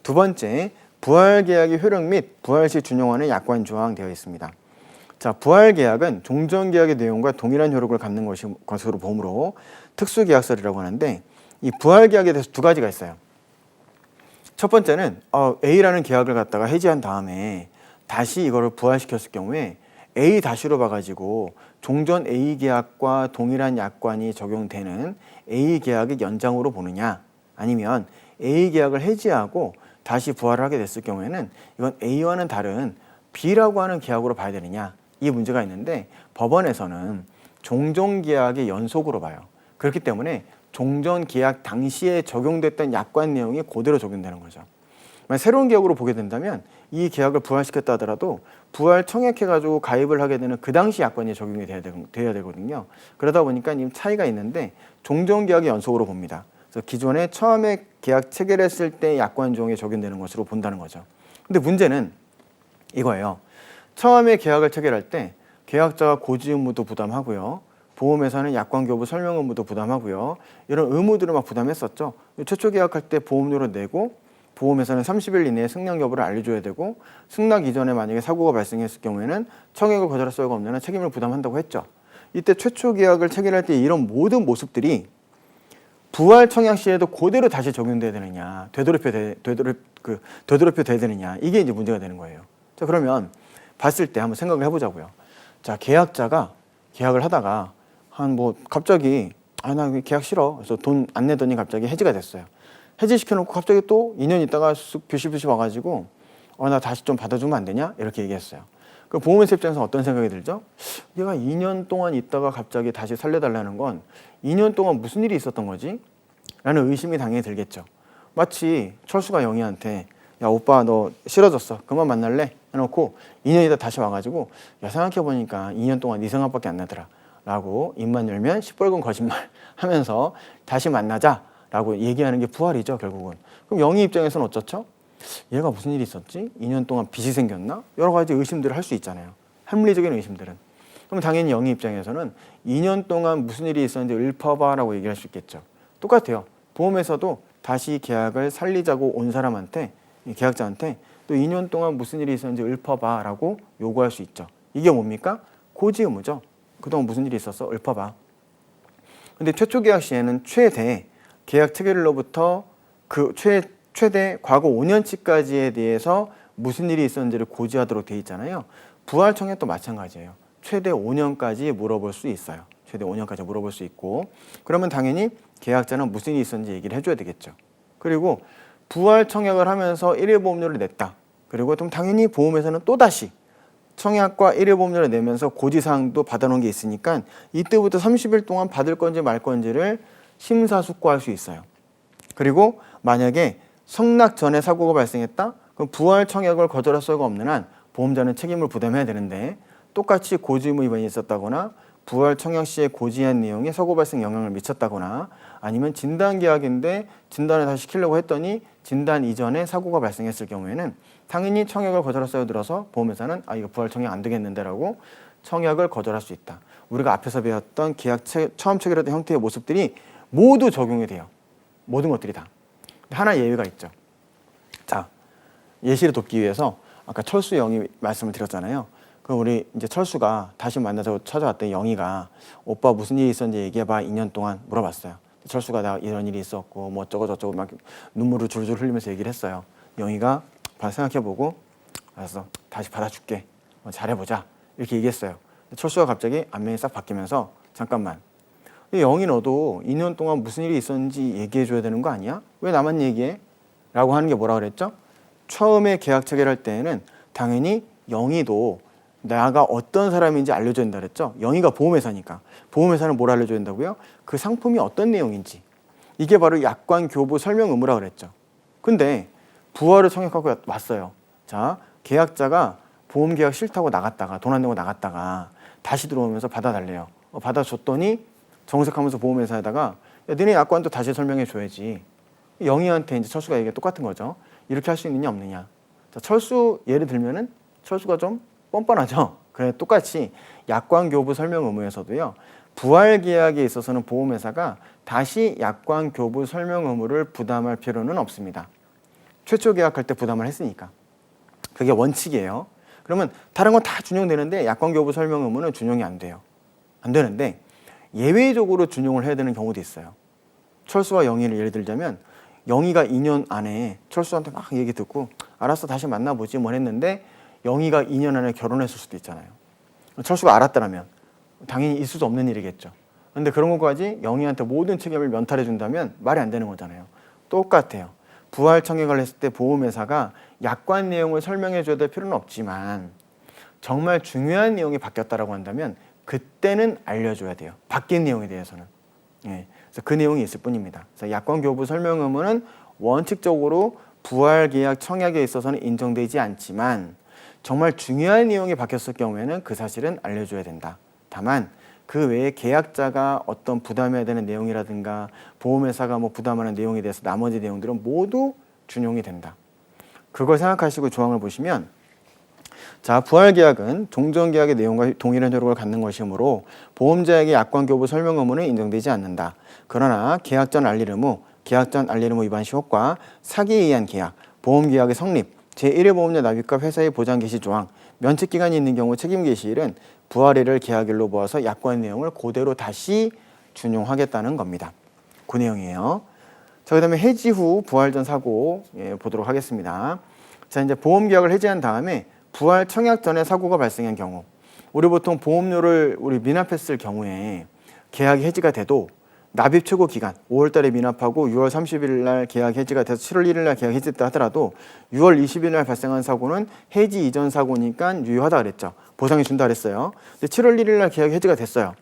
두 번째, 부활계약의 효력 및 부활 시 준용하는 약관 조항 되어 있습니다. 자, 부활계약은 종전계약의 내용과 동일한 효력을 갖는 것으로 보므로 특수계약설이라고 하는데 이 부활계약에 대해서 두 가지가 있어요. 첫 번째는 A라는 계약을 갖다가 해지한 다음에 다시 이거를 부활시켰을 경우에 A-로 봐가지고 종전 A계약과 동일한 약관이 적용되는 A계약의 연장으로 보느냐 아니면 A계약을 해지하고 다시 부활을 하게 됐을 경우에는 이건 A와는 다른 B라고 하는 계약으로 봐야 되느냐 이 문제가 있는데 법원에서는 종전계약의 연속으로 봐요. 그렇기 때문에 종전계약 당시에 적용됐던 약관 내용이 그대로 적용되는 거죠. 새로운 계약으로 보게 된다면 이 계약을 부활시켰다 하더라도 부활 청약해가지고 가입을 하게 되는 그 당시 약관이 적용이 돼야 되거든요. 그러다 보니까 이 차이가 있는데 종전계약의 연속으로 봅니다. 그래서 기존에 처음에 계약 체결했을 때 약관 조항이 적용되는 것으로 본다는 거죠. 근데 문제는 이거예요. 처음에 계약을 체결할 때 계약자가 고지 의무도 부담하고요. 보험회사는 약관 교부 설명 의무도 부담하고요. 이런 의무들을 막 부담했었죠. 최초 계약할 때 보험료를 내고 보험회사는 30일 이내에 승낙 여부를 알려줘야 되고 승낙 이전에 만약에 사고가 발생했을 경우에는 청약을 거절할 수가 없는 한 책임을 부담한다고 했죠. 이때 최초 계약을 체결할 때 이런 모든 모습들이 부활 청약 시에도 그대로 다시 적용돼야 되느냐, 되돌입해야 되느냐 이게 이제 문제가 되는 거예요. 자, 그러면 봤을 때 한번 생각을 해보자고요. 자, 계약자가 계약을 하다가 한 뭐 갑자기 나 계약 싫어. 그래서 돈 안 내더니 갑자기 해지가 됐어요. 해지시켜놓고 갑자기 또 2년 있다가 쑥 뷰시뷰시 와가지고 나 다시 좀 받아주면 안 되냐? 이렇게 얘기했어요. 그 보험회사 입장에서 어떤 생각이 들죠? 얘가 2년 동안 있다가 갑자기 다시 살려달라는 건 2년 동안 무슨 일이 있었던 거지? 라는 의심이 당연히 들겠죠. 마치 철수가 영희한테 야 오빠 너 싫어졌어. 그만 만날래? 해놓고 2년 있다 다시 와가지고 야 생각해보니까 2년 동안 네 생각밖에 안 나더라. 라고 입만 열면 시뻘건 거짓말 하면서 다시 만나자 라고 얘기하는 게 부활이죠 결국은. 그럼 영희 입장에서는 어쩌죠? 얘가 무슨 일이 있었지? 2년 동안 빚이 생겼나? 여러 가지 의심들을 할 수 있잖아요. 합리적인 의심들은. 그럼 당연히 영희 입장에서는 2년 동안 무슨 일이 있었는지 읊어봐라고 얘기할 수 있겠죠. 똑같아요. 보험에서도 다시 계약을 살리자고 온 사람한테, 계약자한테 또 2년 동안 무슨 일이 있었는지 읊어봐라고 요구할 수 있죠. 이게 뭡니까? 고지 의무죠. 그동안 무슨 일이 있었어? 읊어봐. 근데 최초 계약 시에는 최대 계약 체결일로부터 그 최대 과거 5년치까지에 대해서 무슨 일이 있었는지를 고지하도록 돼 있잖아요. 부활청약도 마찬가지예요. 최대 5년까지 물어볼 수 있어요. 최대 5년까지 물어볼 수 있고 그러면 당연히 계약자는 무슨 일이 있었는지 얘기를 해줘야 되겠죠. 그리고 부활청약을 하면서 1일 보험료를 냈다. 그리고 좀 당연히 보험회사는 또다시 청약과 1일 보험료를 내면서 고지사항도 받아놓은 게 있으니까 이때부터 30일 동안 받을 건지 말 건지를 심사숙고할 수 있어요. 그리고 만약에 성납 전에 사고가 발생했다? 그럼 부활 청약을 거절할 수가 없는 한 보험자는 책임을 부담해야 되는데 똑같이 고지 의무 위반이 있었다거나 부활 청약 시에 고지한 내용에 사고 발생 영향을 미쳤다거나 아니면 진단 계약인데 진단을 다시 시키려고 했더니 진단 이전에 사고가 발생했을 경우에는 당연히 청약을 거절할 들어서 보험회사는 이거 부활 청약 안 되겠는데 라고 청약을 거절할 수 있다. 우리가 앞에서 배웠던 계약 처음 체결했던 형태의 모습들이 모두 적용이 돼요. 모든 것들이 다. 하나 예외가 있죠. 자, 예시를 돕기 위해서 아까 철수 영희 말씀을 드렸잖아요. 그 우리 이제 철수가 다시 만나자고 찾아왔더니 영희가 오빠 무슨 일이 있었는지 얘기해봐 2년 동안 물어봤어요. 철수가 나 이런 일이 있었고 뭐 어쩌고 저쩌고 막 눈물을 줄줄 흘리면서 얘기를 했어요. 영희가 생각해보고 알았어 다시 받아줄게 잘해보자 이렇게 얘기했어요. 철수가 갑자기 안면이 싹 바뀌면서 잠깐만 영희 너도 2년 동안 무슨 일이 있었는지 얘기해줘야 되는 거 아니야? 왜 나만 얘기해? 라고 하는 게 뭐라 그랬죠? 처음에 계약 체결할 때에는 당연히 영희도 나가 어떤 사람인지 알려줘야 된다 그랬죠? 영희가 보험회사니까. 보험회사는 뭘 알려줘야 된다고요? 그 상품이 어떤 내용인지. 이게 바로 약관 교부 설명 의무라 그랬죠. 근데 부활을 청약하고 왔어요. 자, 계약자가 보험 계약 싫다고 나갔다가 돈 안 내고 나갔다가 다시 들어오면서 받아달래요. 받아줬더니 정색하면서 보험회사에다가 야, 너네 약관도 다시 설명해 줘야지. 영희한테 이제 철수가 얘기가 똑같은 거죠. 이렇게 할 수 있느냐 없느냐. 자, 철수 예를 들면은 철수가 좀 뻔뻔하죠. 그래 똑같이 약관 교부 설명 의무에서도요. 부활 계약에 있어서는 보험회사가 다시 약관 교부 설명 의무를 부담할 필요는 없습니다. 최초 계약할 때 부담을 했으니까. 그게 원칙이에요. 그러면 다른 건 다 준용되는데 약관 교부 설명 의무는 준용이 안 돼요. 안 되는데 예외적으로 준용을 해야 되는 경우도 있어요. 철수와 영희를 예를 들자면 영희가 2년 안에 철수한테 막 얘기 듣고 알았어 다시 만나보지 뭘 했는데 영희가 2년 안에 결혼했을 수도 있잖아요. 철수가 알았다면 당연히 있을 수 없는 일이겠죠. 그런데 그런 것까지 영희한테 모든 책임을 면탈해 준다면 말이 안 되는 거잖아요. 똑같아요. 부활 청약을 했을 때 보험회사가 약관 내용을 설명해 줘야 될 필요는 없지만 정말 중요한 내용이 바뀌었다라고 한다면 그때는 알려줘야 돼요. 바뀐 내용에 대해서는. 예, 그래서 그 내용이 있을 뿐입니다. 그래서 약관 교부 설명 의무는 원칙적으로 부활 계약 청약에 있어서는 인정되지 않지만 정말 중요한 내용이 바뀌었을 경우에는 그 사실은 알려줘야 된다. 다만 그 외에 계약자가 어떤 부담해야 되는 내용이라든가 보험회사가 뭐 부담하는 내용에 대해서 나머지 내용들은 모두 준용이 된다. 그걸 생각하시고 조항을 보시면 자, 부활계약은 종전계약의 내용과 동일한 효력을 갖는 것이므로 보험자에게 약관 교부 설명 의무는 인정되지 않는다. 그러나 계약 전 알릴 의무, 계약 전 알릴 의무 위반 시 효과, 사기에 의한 계약, 보험계약의 성립, 제1회 보험료 납입과 회사의 보장 개시 조항, 면책기간이 있는 경우 책임 개시일은 부활일을 계약일로 모아서 약관 내용을 그대로 다시 준용하겠다는 겁니다. 그 내용이에요. 자, 그 다음에 해지 후 부활 전 사고 보도록 하겠습니다. 자, 이제 보험계약을 해지한 다음에 부활 청약 전에 사고가 발생한 경우, 우리 보통 보험료를 미납했을 경우에 계약이 해지가 돼도 납입 최고 기간 5월 달에 미납하고 6월 30일 날 계약 해지가 돼서 7월 1일 날 계약 해지됐다 하더라도 6월 20일 날 발생한 사고는 해지 이전 사고니까 유효하다 그랬죠. 보상해 준다 그랬어요. 근데 7월 1일 날 계약 해지가 됐어요.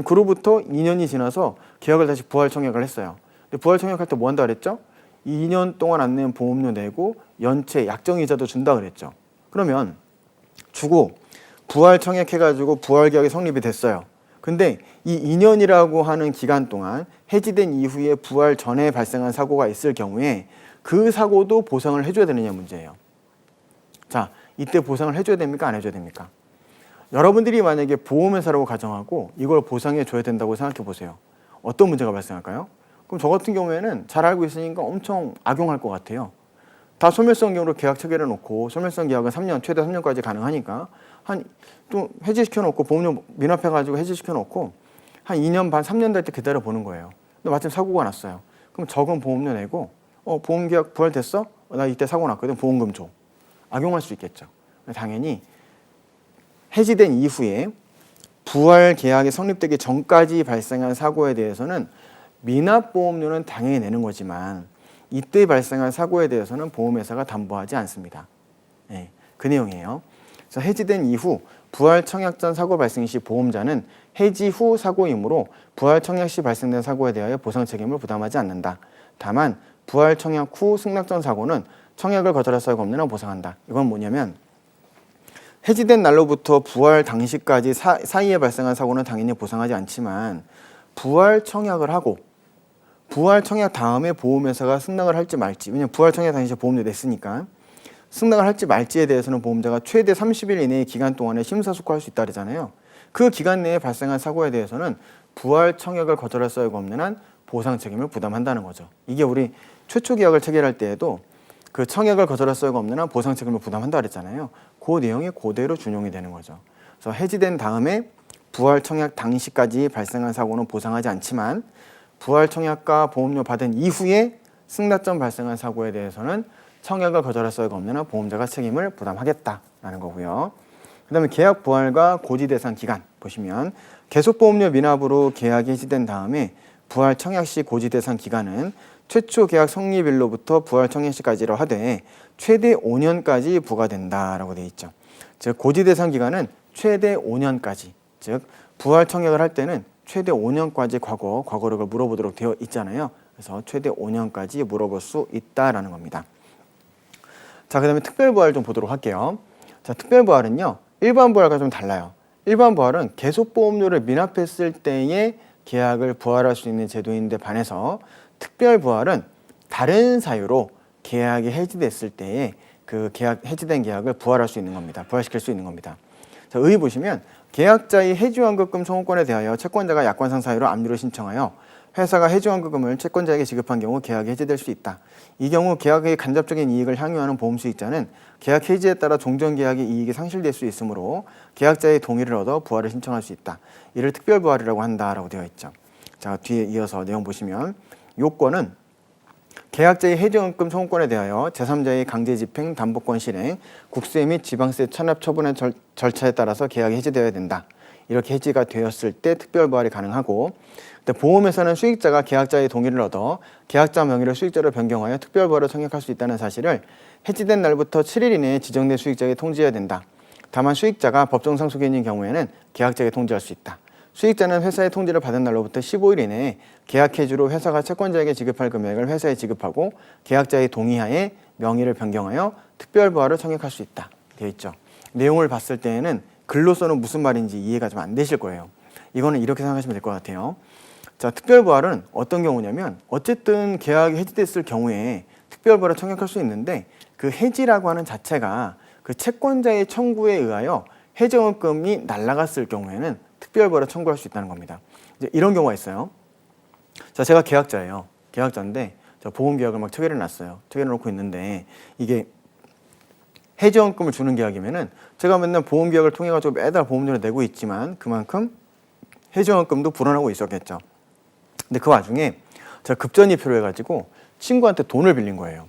그로부터 2년이 지나서 계약을 다시 부활 청약을 했어요. 근데 부활 청약할 때 뭐 한다 그랬죠? 2년 동안 안 낸 보험료 내고 연체 약정 이자도 준다 그랬죠. 그러면 주고 부활 청약해가지고 부활 계약이 성립이 됐어요. 근데 이 2년이라고 하는 기간 동안 해지된 이후에 부활 전에 발생한 사고가 있을 경우에 그 사고도 보상을 해줘야 되느냐 문제예요. 자, 이때 보상을 해줘야 됩니까? 안 해줘야 됩니까? 여러분들이 만약에 보험회사라고 가정하고 이걸 보상해 줘야 된다고 생각해 보세요. 어떤 문제가 발생할까요? 그럼 저 같은 경우에는 잘 알고 있으니까 엄청 악용할 것 같아요. 다 소멸성경으로 계약 체결해 놓고 소멸성 계약은 3년, 최대 3년까지 가능하니까 또 해지시켜 놓고 보험료 미납해 가지고 해지시켜 놓고 한 2년 반, 3년 될 때 기다려 보는 거예요. 근데 마침 사고가 났어요. 그럼 적은 보험료 내고 보험 계약 부활됐어? 나 이때 사고 났거든. 보험금 줘. 악용할 수 있겠죠. 당연히 해지된 이후에 부활 계약이 성립되기 전까지 발생한 사고에 대해서는 미납보험료는 당연히 내는 거지만 이때 발생한 사고에 대해서는 보험회사가 담보하지 않습니다. 네, 그 내용이에요. 그래서 해지된 이후 부활 청약 전 사고 발생 시 보험자는 해지 후 사고이므로 부활 청약 시 발생된 사고에 대하여 보상 책임을 부담하지 않는다. 다만 부활 청약 후 승낙 전 사고는 청약을 거절할 사유가 없는 한 보상한다. 이건 뭐냐면 해지된 날로부터 부활 당시까지 사이에 발생한 사고는 당연히 보상하지 않지만 부활 청약을 하고 부활 청약 다음에 보험회사가 승낙을 할지 말지, 왜냐면 부활 청약 당시에 보험료 냈으니까 승낙을 할지 말지에 대해서는 보험자가 최대 30일 이내의 기간 동안에 심사숙고할 수 있다 그러잖아요. 그 기간 내에 발생한 사고에 대해서는 부활 청약을 거절할 사유가 없는 한 보상 책임을 부담한다는 거죠. 이게 우리 최초 계약을 체결할 때에도 그 청약을 거절할 사유가 없는 한 보상 책임을 부담한다 그랬잖아요. 그 내용이 그대로 준용이 되는 거죠. 그래서 해지된 다음에 부활 청약 당시까지 발생한 사고는 보상하지 않지만 부활 청약과 보험료 받은 이후에 승낙 전 발생한 사고에 대해서는 청약을 거절할 사유가 없는 한 보험자가 책임을 부담하겠다라는 거고요. 그 다음에 계약 부활과 고지 대상 기간 보시면 계속보험료 미납으로 계약이 해지된 다음에 부활 청약 시 고지 대상 기간은 최초 계약 성립일로부터 부활 청약 시까지로 하되 최대 5년까지 부과된다라고 되어 있죠. 즉 고지 대상 기간은 최대 5년까지, 즉 부활 청약을 할 때는 최대 5년까지 과거력을 물어보도록 되어 있잖아요. 그래서 최대 5년까지 물어볼 수 있다라는 겁니다. 자, 그 다음에 특별부활 좀 보도록 할게요. 자, 특별부활은요, 일반 부활과 좀 달라요. 일반 부활은 계속보험료를 미납했을 때에 계약을 부활할 수 있는 제도인데 반해서 특별부활은 다른 사유로 계약이 해지됐을 때에 그 해지된 계약을 부활할 수 있는 겁니다. 부활시킬 수 있는 겁니다. 자, 의의 보시면 계약자의 해지환급금 청구권에 대하여 채권자가 약관상 사유로 압류를 신청하여 회사가 해지환급금을 채권자에게 지급한 경우 계약이 해지될 수 있다. 이 경우 계약의 간접적인 이익을 향유하는 보험수익자는 계약 해지에 따라 종전계약의 이익이 상실될 수 있으므로 계약자의 동의를 얻어 부활을 신청할 수 있다. 이를 특별부활이라고 한다라고 되어 있죠. 자, 뒤에 이어서 내용 보시면 요건은 계약자의 해지환급금 청구권에 대하여 제3자의 강제집행, 담보권 실행, 국세 및 지방세 찬납 처분의 절차에 따라서 계약이 해지되어야 된다. 이렇게 해지가 되었을 때 특별부활이 가능하고, 보험회사는 수익자가 계약자의 동의를 얻어 계약자 명의를 수익자로 변경하여 특별부활을 청약할 수 있다는 사실을 해지된 날부터 7일 이내에 지정된 수익자에게 통지해야 된다. 다만 수익자가 법정 상속인인 경우에는 계약자에게 통지할 수 있다. 수익자는 회사의 통지를 받은 날로부터 15일 이내에 계약 해지로 회사가 채권자에게 지급할 금액을 회사에 지급하고 계약자의 동의하에 명의를 변경하여 특별부활을 청약할 수 있다. 되어 있죠. 내용을 봤을 때에는 글로서는 무슨 말인지 이해가 좀 안 되실 거예요. 이거는 이렇게 생각하시면 될 것 같아요. 자, 특별부활은 어떤 경우냐면 어쨌든 계약이 해지됐을 경우에 특별부활을 청약할 수 있는데 그 해지라고 하는 자체가 그 채권자의 청구에 의하여 해지원금이 날아갔을 경우에는 특별부활을 청구할 수 있다는 겁니다. 이제 이런 경우가 있어요. 자, 제가 계약자예요. 계약자인데 보험계약을 막 체결해 놨어요. 체결해 놓고 있는데 이게 해지원금을 주는 계약이면은 제가 맨날 보험계약을 통해 가지고 매달 보험료를 내고 있지만 그만큼 해지원금도 불어나고 있었겠죠. 근데 그 와중에 제가 급전이 필요해가지고 친구한테 돈을 빌린 거예요.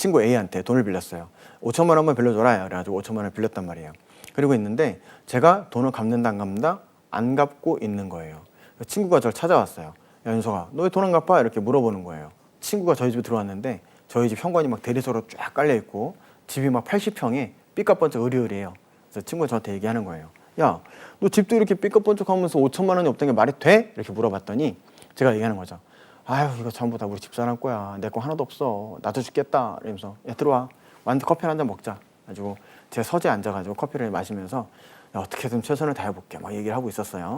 친구 A한테 돈을 빌렸어요. 5천만 원만 빌려줘라. 그래가지고 5천만 원을 빌렸단 말이에요. 그리고 있는데 제가 돈을 갚는다 안 갚는다? 안 갚고 있는 거예요. 친구가 저를 찾아왔어요. 야, 윤석아, 너 왜 돈 안 갚아? 이렇게 물어보는 거예요. 친구가 저희 집에 들어왔는데 저희 집 현관이 막 대리석으로 쫙 깔려 있고 집이 막 80평에 삐까뻔쩍 으리으리해요. 그래서 친구가 저한테 얘기하는 거예요. 야, 너 집도 이렇게 삐까뻔쩍 하면서 5천만 원이 없다는 게 말이 돼? 이렇게 물어봤더니 제가 얘기하는 거죠. 아유, 이거 전부 다 우리 집사람 거야. 내 거 하나도 없어. 나도 죽겠다. 이러면서 야, 들어와. 완전 커피 한 잔 먹자. 가지고 제 서재에 앉아가지고 커피를 마시면서 야, 어떻게든 최선을 다해볼게. 막 얘기를 하고 있었어요.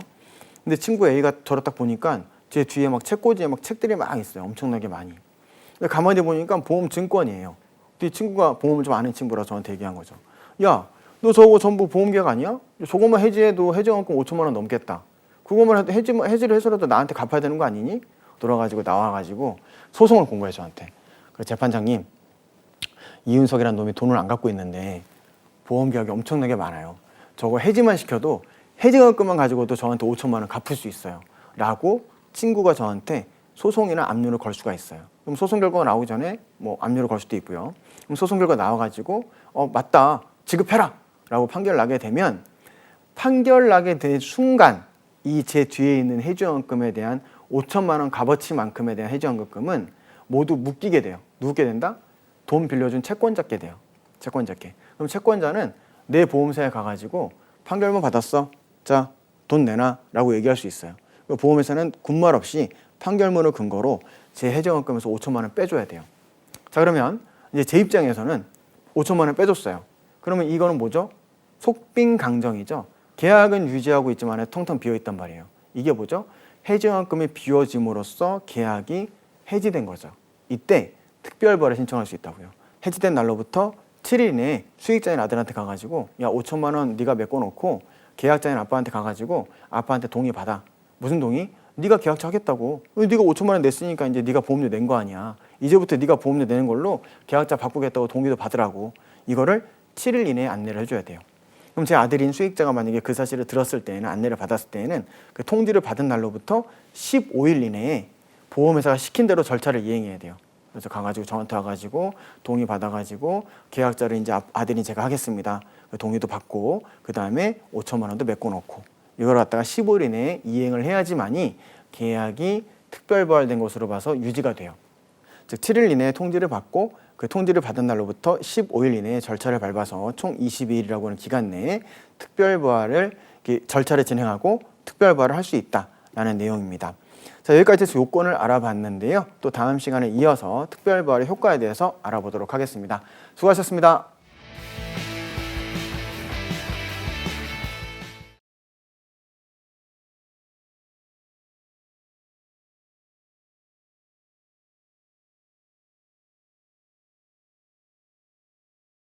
근데 친구 A가 저를 딱 보니까 제 뒤에 막 책꽂이에 막 책들이 막 있어요. 엄청나게 많이. 근데 가만히 보니까 보험 증권이에요. 근데 이 친구가 보험을 좀 아는 친구라 저한테 얘기한 거죠. 야, 너 저거 전부 보험 계약 아니야? 저거만 해지해도 해지원금 5천만 원 넘겠다. 그거만 해도 해지를 해서라도 나한테 갚아야 되는 거 아니니? 돌아가지고 나와가지고 소송을 건 거예요, 저한테. 그 재판장님, 이윤석이라는 놈이 돈을 안 갚고 있는데 보험 계약이 엄청나게 많아요. 저거 해지만 시켜도 해지원금만 가지고도 저한테 5천만 원 갚을 수 있어요. 라고 친구가 저한테 소송이나 압류를 걸 수가 있어요. 그럼 소송 결과가 나오기 전에 뭐 압류를 걸 수도 있고요. 그럼 소송 결과 나와가지고 맞다, 지급해라 라고 판결 나게 되면 판결 나게 된 순간 이 제 뒤에 있는 해지원금에 대한 5천만 원 값어치만큼에 대한 해지원금은 모두 묶이게 돼요. 누게 된다? 돈 빌려준 채권자께 돼요. 채권자께. 그럼 채권자는 내 보험사에 가가지고 판결문 받았어. 자, 돈 내놔 라고 얘기할 수 있어요. 보험회사는 군말 없이 판결문을 근거로 제 해지원금에서 5천만 원 빼줘야 돼요. 자, 그러면 이제 제 입장에서는 5천만 원 빼줬어요. 그러면 이거는 뭐죠? 속빈강정이죠. 계약은 유지하고 있지만 텅텅 비어있단 말이에요. 이게 뭐죠? 해지원금이 비워짐으로써 계약이 해지된 거죠. 이때 특별부활을 신청할 수 있다고요. 해지된 날로부터 7일 이내에 수익자인 아들한테 가가지고 야, 5천만 원 네가 메꿔놓고 계약자인 아빠한테 가가지고 아빠한테 동의 받아. 무슨 동의? 네가 계약자 하겠다고. 네가 5천만 원 냈으니까 이제 네가 보험료 낸 거 아니야. 이제부터 네가 보험료 내는 걸로 계약자 바꾸겠다고 동의도 받으라고. 이거를 7일 이내에 안내를 해줘야 돼요. 그럼 제 아들인 수익자가 만약에 그 사실을 들었을 때에는, 안내를 받았을 때에는 그 통지를 받은 날로부터 15일 이내에 보험회사가 시킨 대로 절차를 이행해야 돼요. 그래서 가가지고 저한테 와가지고 동의 받아가지고 계약자를 이제 아들이 제가 하겠습니다. 동의도 받고 그 다음에 5천만 원도 메꿔놓고 이걸 갖다가 15일 이내에 이행을 해야지만이 계약이 특별부활된 것으로 봐서 유지가 돼요. 즉 7일 이내에 통지를 받고 그 통지를 받은 날로부터 15일 이내에 절차를 밟아서 총 22일이라고 하는 기간 내에 특별부활을 절차를 진행하고 특별부활을 할 수 있다라는 내용입니다. 자, 여기까지 해서 요건을 알아봤는데요. 또 다음 시간에 이어서 특별부활의 효과에 대해서 알아보도록 하겠습니다. 수고하셨습니다.